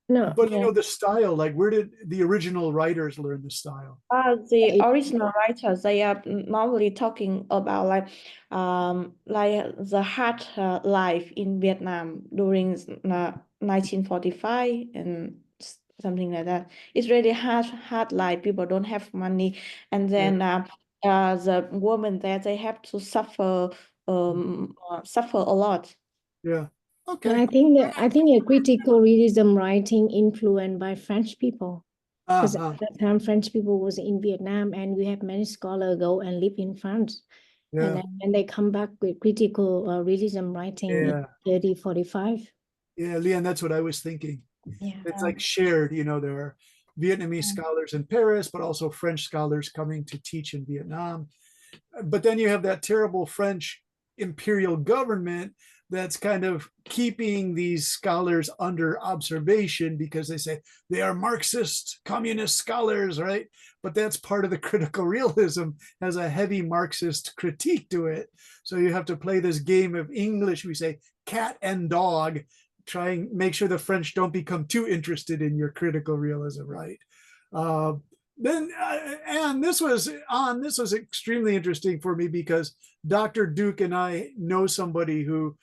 No, But you know, the style, like where did the original writers learn the style? The it- original writers, they are normally talking about like the hard life in Vietnam during 1945 and something like that. It's really hard life. People don't have money, and then the women there, they have to suffer a lot. Yeah. and Okay. I think a critical realism writing influenced by French people. Because Uh-huh. at that time French people was in Vietnam, and we have many scholars go and live in France. And Yeah. then when they come back with critical realism writing in Yeah. 3045. Yeah, Leon, that's what I was thinking. Yeah. It's like shared, you know, there are Vietnamese scholars in Paris, but also French scholars coming to teach in Vietnam. But then you have that terrible French imperial government that's kind of keeping these scholars under observation because they say they are Marxist, communist scholars, right? But that's part of the critical realism, has a heavy Marxist critique to it. So you have to play this game of English, we say cat and dog, trying make sure the French don't become too interested in your critical realism, right? Then and this was extremely interesting for me because Dr. Duke and I know somebody who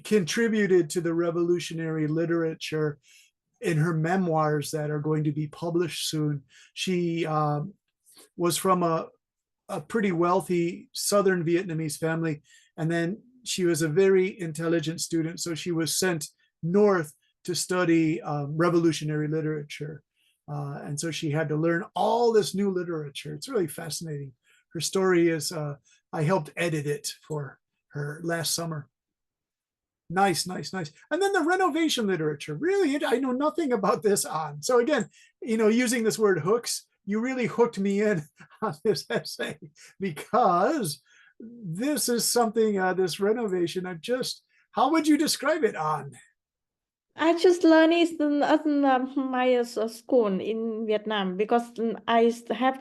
contributed to the revolutionary literature in her memoirs that are going to be published soon. She was from a pretty wealthy Southern Vietnamese family, and then she was a very intelligent student, so she was sent north to study revolutionary literature. And so she had to learn all this new literature. It's really fascinating. Her story is, I helped edit it for her last summer. Nice, nice, nice. And then the renovation literature, really, I know nothing about this on. So again, you know, using this word hooks, you really hooked me in on this essay because this is something, this renovation, how would you describe it on? I just learned it in my school in Vietnam because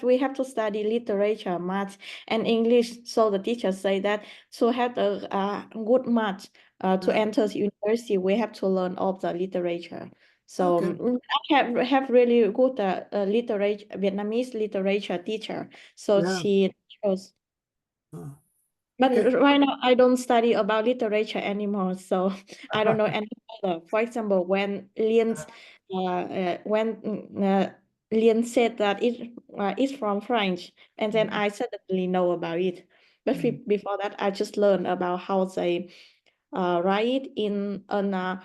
we have to study literature, math, and English. So the teacher say that to have a good math to enter the university, we have to learn all the literature. So Okay. I have really good literature Vietnamese literature teacher. So Yeah. she shows. But Okay. right now, I don't study about literature anymore, so I don't know any further. For example, when Lien said that it's from French, and then I suddenly know about it. But before that, I just learned about how they write it in an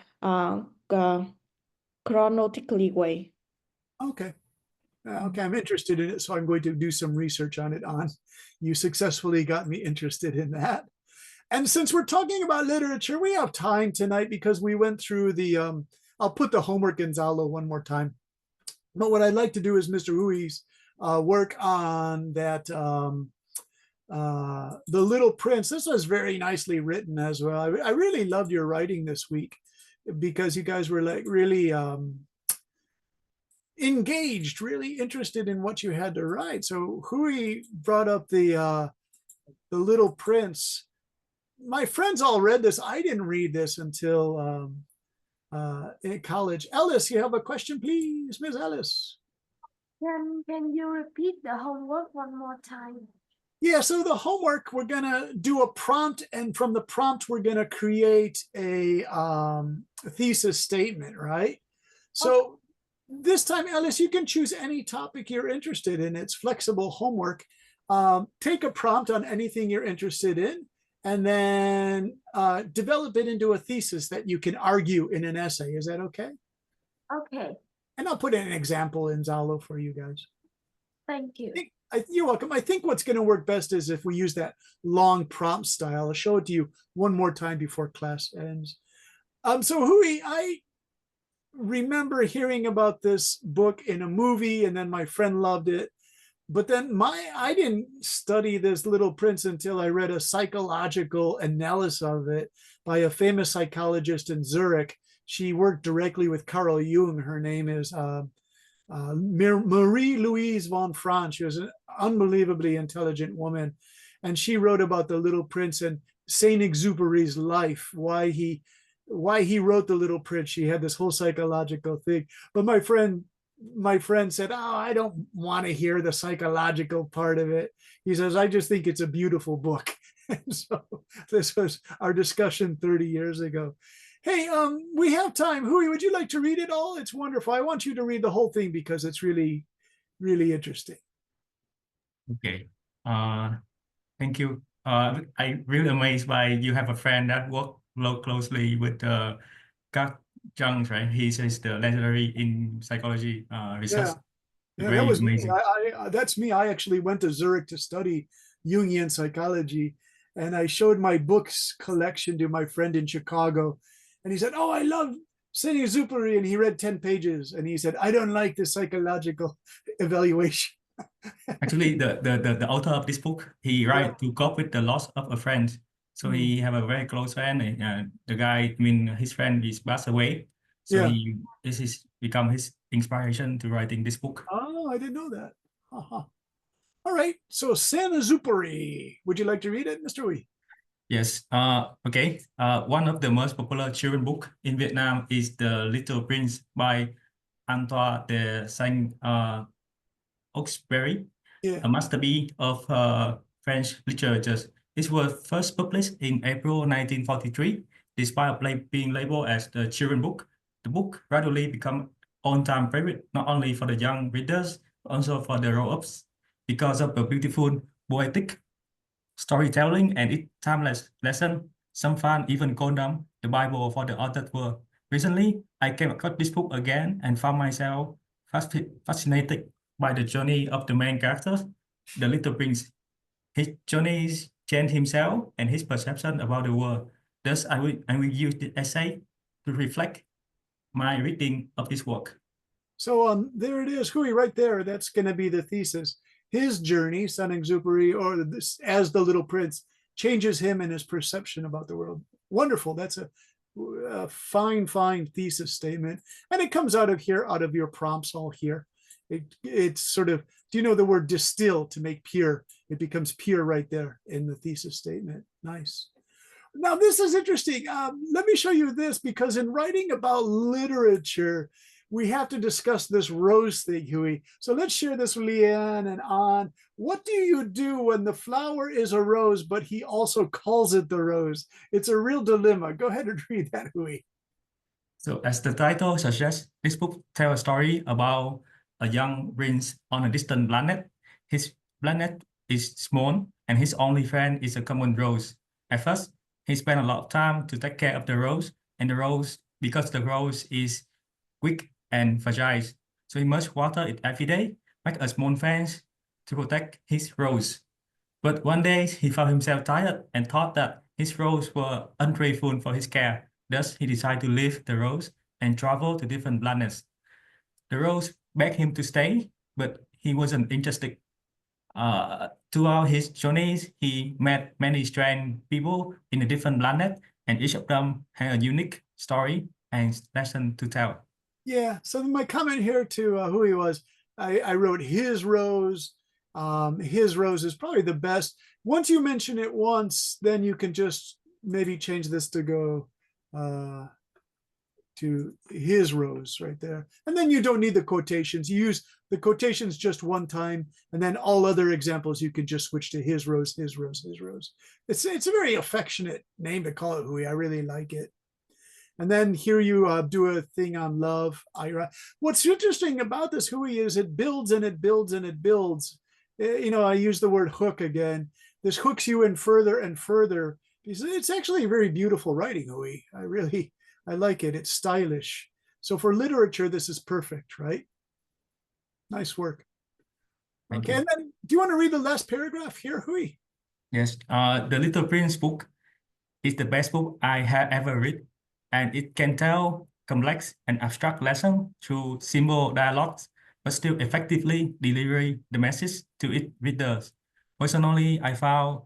chronologically way. Okay. Okay, I'm interested in it, so I'm going to do some research on it. You successfully got me interested in that. And since we're talking about literature, we have time tonight because we went through I'll put the homework in Zalo one more time. But what I'd like to do is Mr. Hui's work on that, The Little Prince. This was very nicely written as well. I really loved your writing this week because you guys were like really engaged, really interested in what you had to write. So Hui brought up the Little Prince. My friends all read this. I didn't read this until in college. Ellis, you have a question, please, Miss Ellis? Can you repeat the homework one more time? Yeah, so the homework, we're gonna do a prompt, and from the prompt, we're gonna create a thesis statement, right? So this time, Ellis, you can choose any topic you're interested in. It's flexible homework. Take a prompt on anything you're interested in, and then develop it into a thesis that you can argue in an essay. Is that okay? Okay, And I'll put in an example in Zalo for you guys. thank you. You're welcome. I think what's going to work best is if we use that long prompt style. I'll show it to you one more time before class ends. So Hui, I remember hearing about this book in a movie, and then my friend loved it. But then I didn't study this Little Prince until I read a psychological analysis of it by a famous psychologist in Zurich. She worked directly with Carl Jung. Her name is Marie-Louise von Franz. She was an unbelievably intelligent woman. And she wrote about the Little Prince and Saint-Exupéry's life, why he why he wrote The Little Prince. She had this whole psychological thing. But my friend said, "Oh, I don't want to hear the psychological part of it." He says, "I just think it's a beautiful book." And so this was our discussion 30 years ago. Hey, we have time. Hui, would you like to read it all? It's wonderful. I want you to read the whole thing because it's really, really interesting. Okay. Thank you. I'm really amazed by you have a friend that work closely with Carl Jung, right? He is the legendary in psychology research. Yeah, that Very was me. amazing. That's me. I actually went to Zurich to study Jungian psychology, and I showed my books collection to my friend in Chicago, and he said, "Oh, I love Saint-Exupéry," and he read 10 pages, and he said, "I don't like the psychological evaluation." Actually, the author of this book, he write to cope with the loss of a friend. So he have a very close friend. The guy, I mean, his friend is passed away. So Yeah. this is become his inspiration to writing this book. Oh, I didn't know that. Uh-huh. All right. So Saint-Exupéry. Would you like to read it, Mr. Wee? Yes. Okay. One of the most popular children book in Vietnam is The Little Prince by Antoine de Saint-Exupéry, Yeah. a masterpiece of French literature. It was first published in April 1943. Despite being labeled as the children book, the book gradually became on-time favorite not only for the young readers, but also for the grown-ups because of the beautiful poetic storytelling and its timeless lesson. Some fans even call them the Bible for the adult world. Recently, I came across this book again and found myself fascinated by the journey of the main character, the little prince. His journey changed himself and his perception about the world. Thus, I will use the essay to reflect my reading of this work. So there it is, Hui, right there. That's going to be the thesis. His journey, Saint-Exupéry, or this, as the Little Prince, changes him and his perception about the world. Wonderful. That's a fine, fine thesis statement. And it comes out of here, out of your prompts all here. It's sort of, do you know the word distill, to make pure? It becomes pure right there in the thesis statement. Nice. Now, this is interesting. Let me show you this, because in writing about literature, we have to discuss this rose thing, Hui. So let's share this with Leanne and An. What do you do when the flower is a rose, but he also calls it the rose? It's a real dilemma. Go ahead and read that, Hui. So as the title suggests, this book tells a story about a young prince on a distant planet. His planet is small and his only friend is a common rose. At first, he spent a lot of time to take care of the rose, and the rose, because the rose is weak and fragile, so he must water it every day, make a small fence to protect his rose. But one day he found himself tired and thought that his rose were ungrateful for his care. Thus, he decided to leave the rose and travel to different planets. The rose begged him to stay, but he wasn't interested. Throughout his journeys, he met many strange people in a different planet, and each of them had a unique story and lesson to tell. Yeah. So my comment here to Hui was, I wrote his rose. His rose is probably the best. Once you mention it once, then you can just maybe change this to go to his rose right there. And then you don't need the quotations. You use the quotations just one time, and then all other examples you can just switch to his rose, his rose, his rose. It's a very affectionate name to call it, Hui. I really like it. And then here you do a thing on love. What's interesting about this, Hui, is it builds and it builds and it builds. You know, I use the word hook again. This hooks you in further and further. It's actually very beautiful writing, Hui. I like it. It's stylish. So for literature, this is perfect, right? Nice work. Thank Okay, you. and then do you want to read the last paragraph here, Hui? Yes, The Little Prince book is the best book I have ever read, and it can tell complex and abstract lessons through simple dialogues, but still effectively deliver the message to its readers. Personally, I found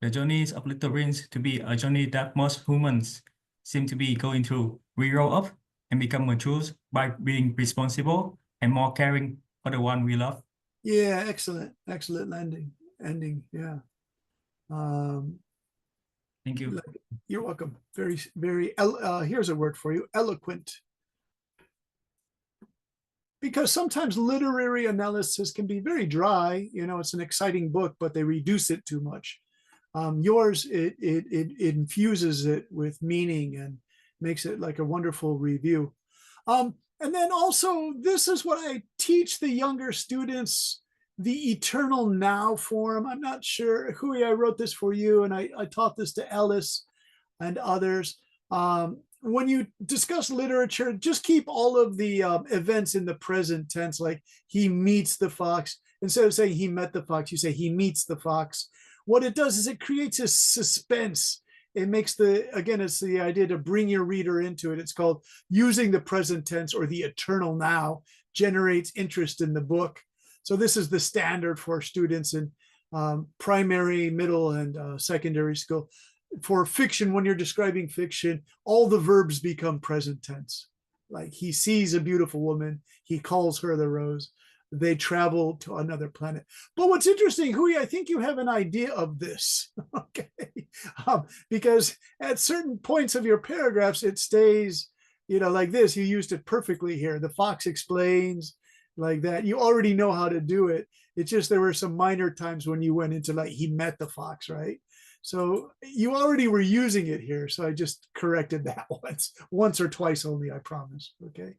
the journeys of Little Prince to be a journey that most humans seem to be going through. We grow up and become mature by being responsible and more caring for the one we love. Yeah, excellent, excellent ending. Yeah. Thank you. You're welcome. Very, very, here's a word for you, eloquent. Because sometimes literary analysis can be very dry. You know, it's an exciting book, but they reduce it too much. Yours, it infuses it with meaning and makes it like a wonderful review. And then also, this is what I teach the younger students, the eternal now form. I'm not sure, Hui, I wrote this for you, and I taught this to Ellis and others. When you discuss literature, just keep all of the events in the present tense, like he meets the fox. Instead of saying he met the fox, you say he meets the fox. What it does is it creates a suspense. It makes again, it's the idea to bring your reader into it. It's called using the present tense, or the eternal now generates interest in the book. So this is the standard for students in primary, middle, and secondary school. For fiction, when you're describing fiction, all the verbs become present tense. Like he sees a beautiful woman, he calls her the rose, they travel to another planet. But what's interesting, Hui, I think you have an idea of this, okay? Because at certain points of your paragraphs, it stays, you know, like this. You used it perfectly here. The fox explains, like that. You already know how to do it. It's just there were some minor times when you went into like he met the fox, right? So you already were using it here. So I just corrected that once or twice only, I promise. Okay.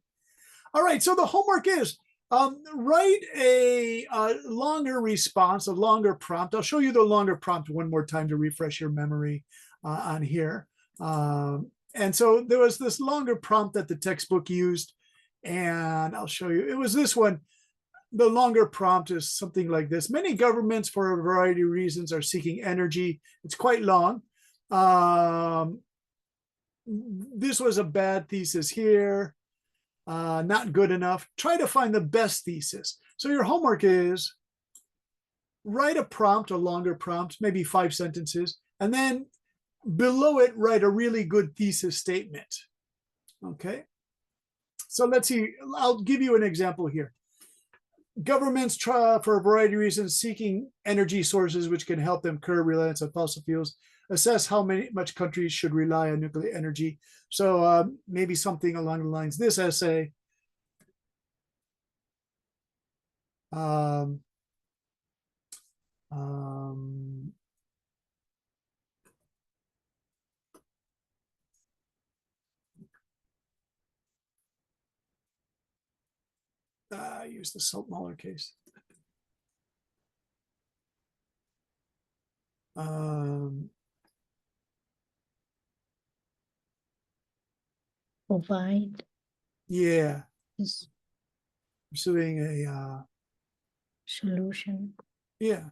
All right. So the homework is write a longer response, a longer prompt. I'll show you the longer prompt one more time to refresh your memory on here. And so there was this longer prompt that the textbook used, and I'll show you. It was this one. The longer prompt is something like this. Many governments, for a variety of reasons, are seeking energy. It's quite long. This was a bad thesis here. Not good enough. Try to find the best thesis. So your homework is write a prompt, a longer prompt, maybe 5 sentences, and then below it, write a really good thesis statement. Okay. So let's see. I'll give you an example here. Governments try, for a variety of reasons, seeking energy sources which can help them curb reliance on fossil fuels, assess how much countries should rely on nuclear energy. So maybe something along the lines, this essay use the smaller case. Provide Yeah, this pursuing a solution. yeah.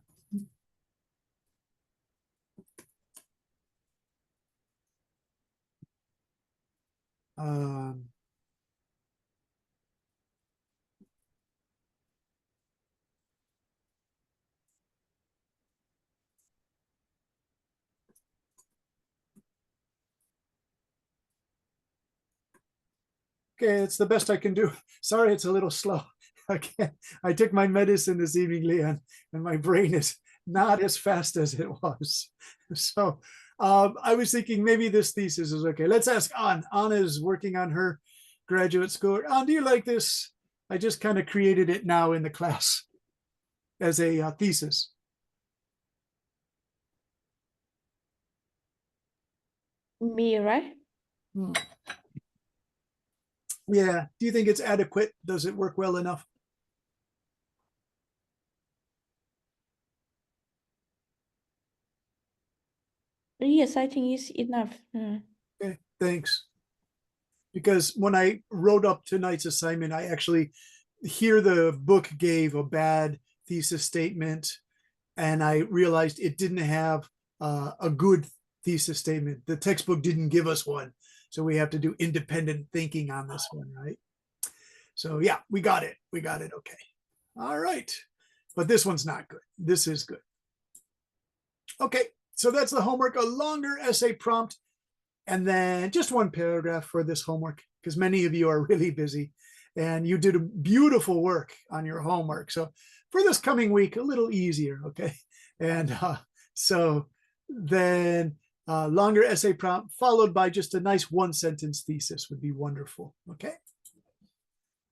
Okay, it's the best I can do. Sorry, it's a little slow. Okay, I took my medicine this evening, Leon, and my brain is not as fast as it was. So I was thinking maybe this thesis is okay. Let's ask An. An is working on her graduate school. An, do you like this? I just kind of created it now in the class as a thesis. Me, right? Yeah. Do you think it's adequate? Does it work well enough? Yes, I think it's enough. Okay, thanks. Because when I wrote up tonight's assignment, I actually here the book gave a bad thesis statement, and I realized it didn't have a good thesis statement. The textbook didn't give us one, so we have to do independent thinking on this one, right? So yeah, we got it. We got it. Okay. All right. But this one's not good. This is good. Okay. So that's the homework, a longer essay prompt, and then just one paragraph for this homework, because many of you are really busy and you did beautiful work on your homework. So for this coming week, a little easier. Okay. And so then longer essay prompt followed by just a nice 1-sentence thesis would be wonderful. Okay.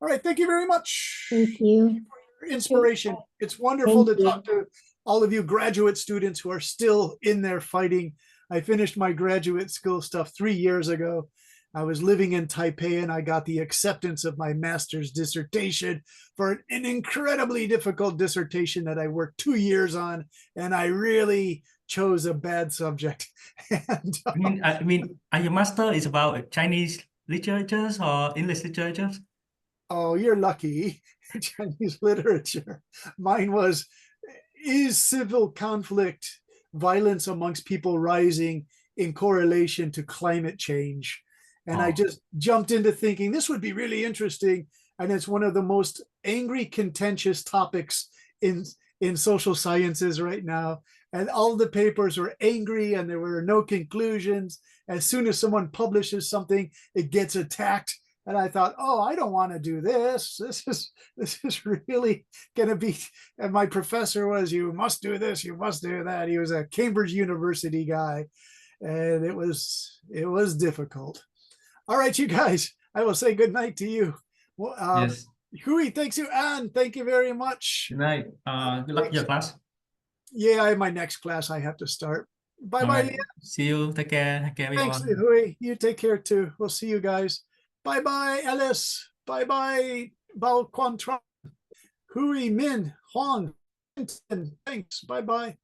All right. Thank you very much. Thank you. For your inspiration. It's wonderful to talk to all of you graduate students who are still in there fighting. I finished my graduate school stuff 3 years ago. I was living in Taipei and I got the acceptance of my master's dissertation for an incredibly difficult dissertation that I worked 2 years on, and I really chose a bad subject. And your master is about Chinese literatures or English literatures? oh, you're lucky. Chinese literature. Mine was, is civil conflict, violence amongst people rising in correlation to climate change? And I just jumped into thinking this would be really interesting. And it's one of the most angry, contentious topics in social sciences right now. And all the papers were angry and there were no conclusions. As soon as someone publishes something, it gets attacked. And I thought, oh, I don't want to do this. This is really going to be. And my professor was, you must do this, you must do that. He was a Cambridge University guy, and it was difficult. All right, you guys, I will say good night to you. Well, Yes. Hui, thanks you, Anne. Thank you very much. Good night. Good luck in your class. Yeah, I have my next class I have to start. Bye bye. Alright. See you. Take care. Take care, Thanks, everyone. Hui. You take care too. We'll see you guys. Bye bye, Alice. Bye bye, Bao Quan Tran. Hui, Min, Huang. Thanks. Bye bye.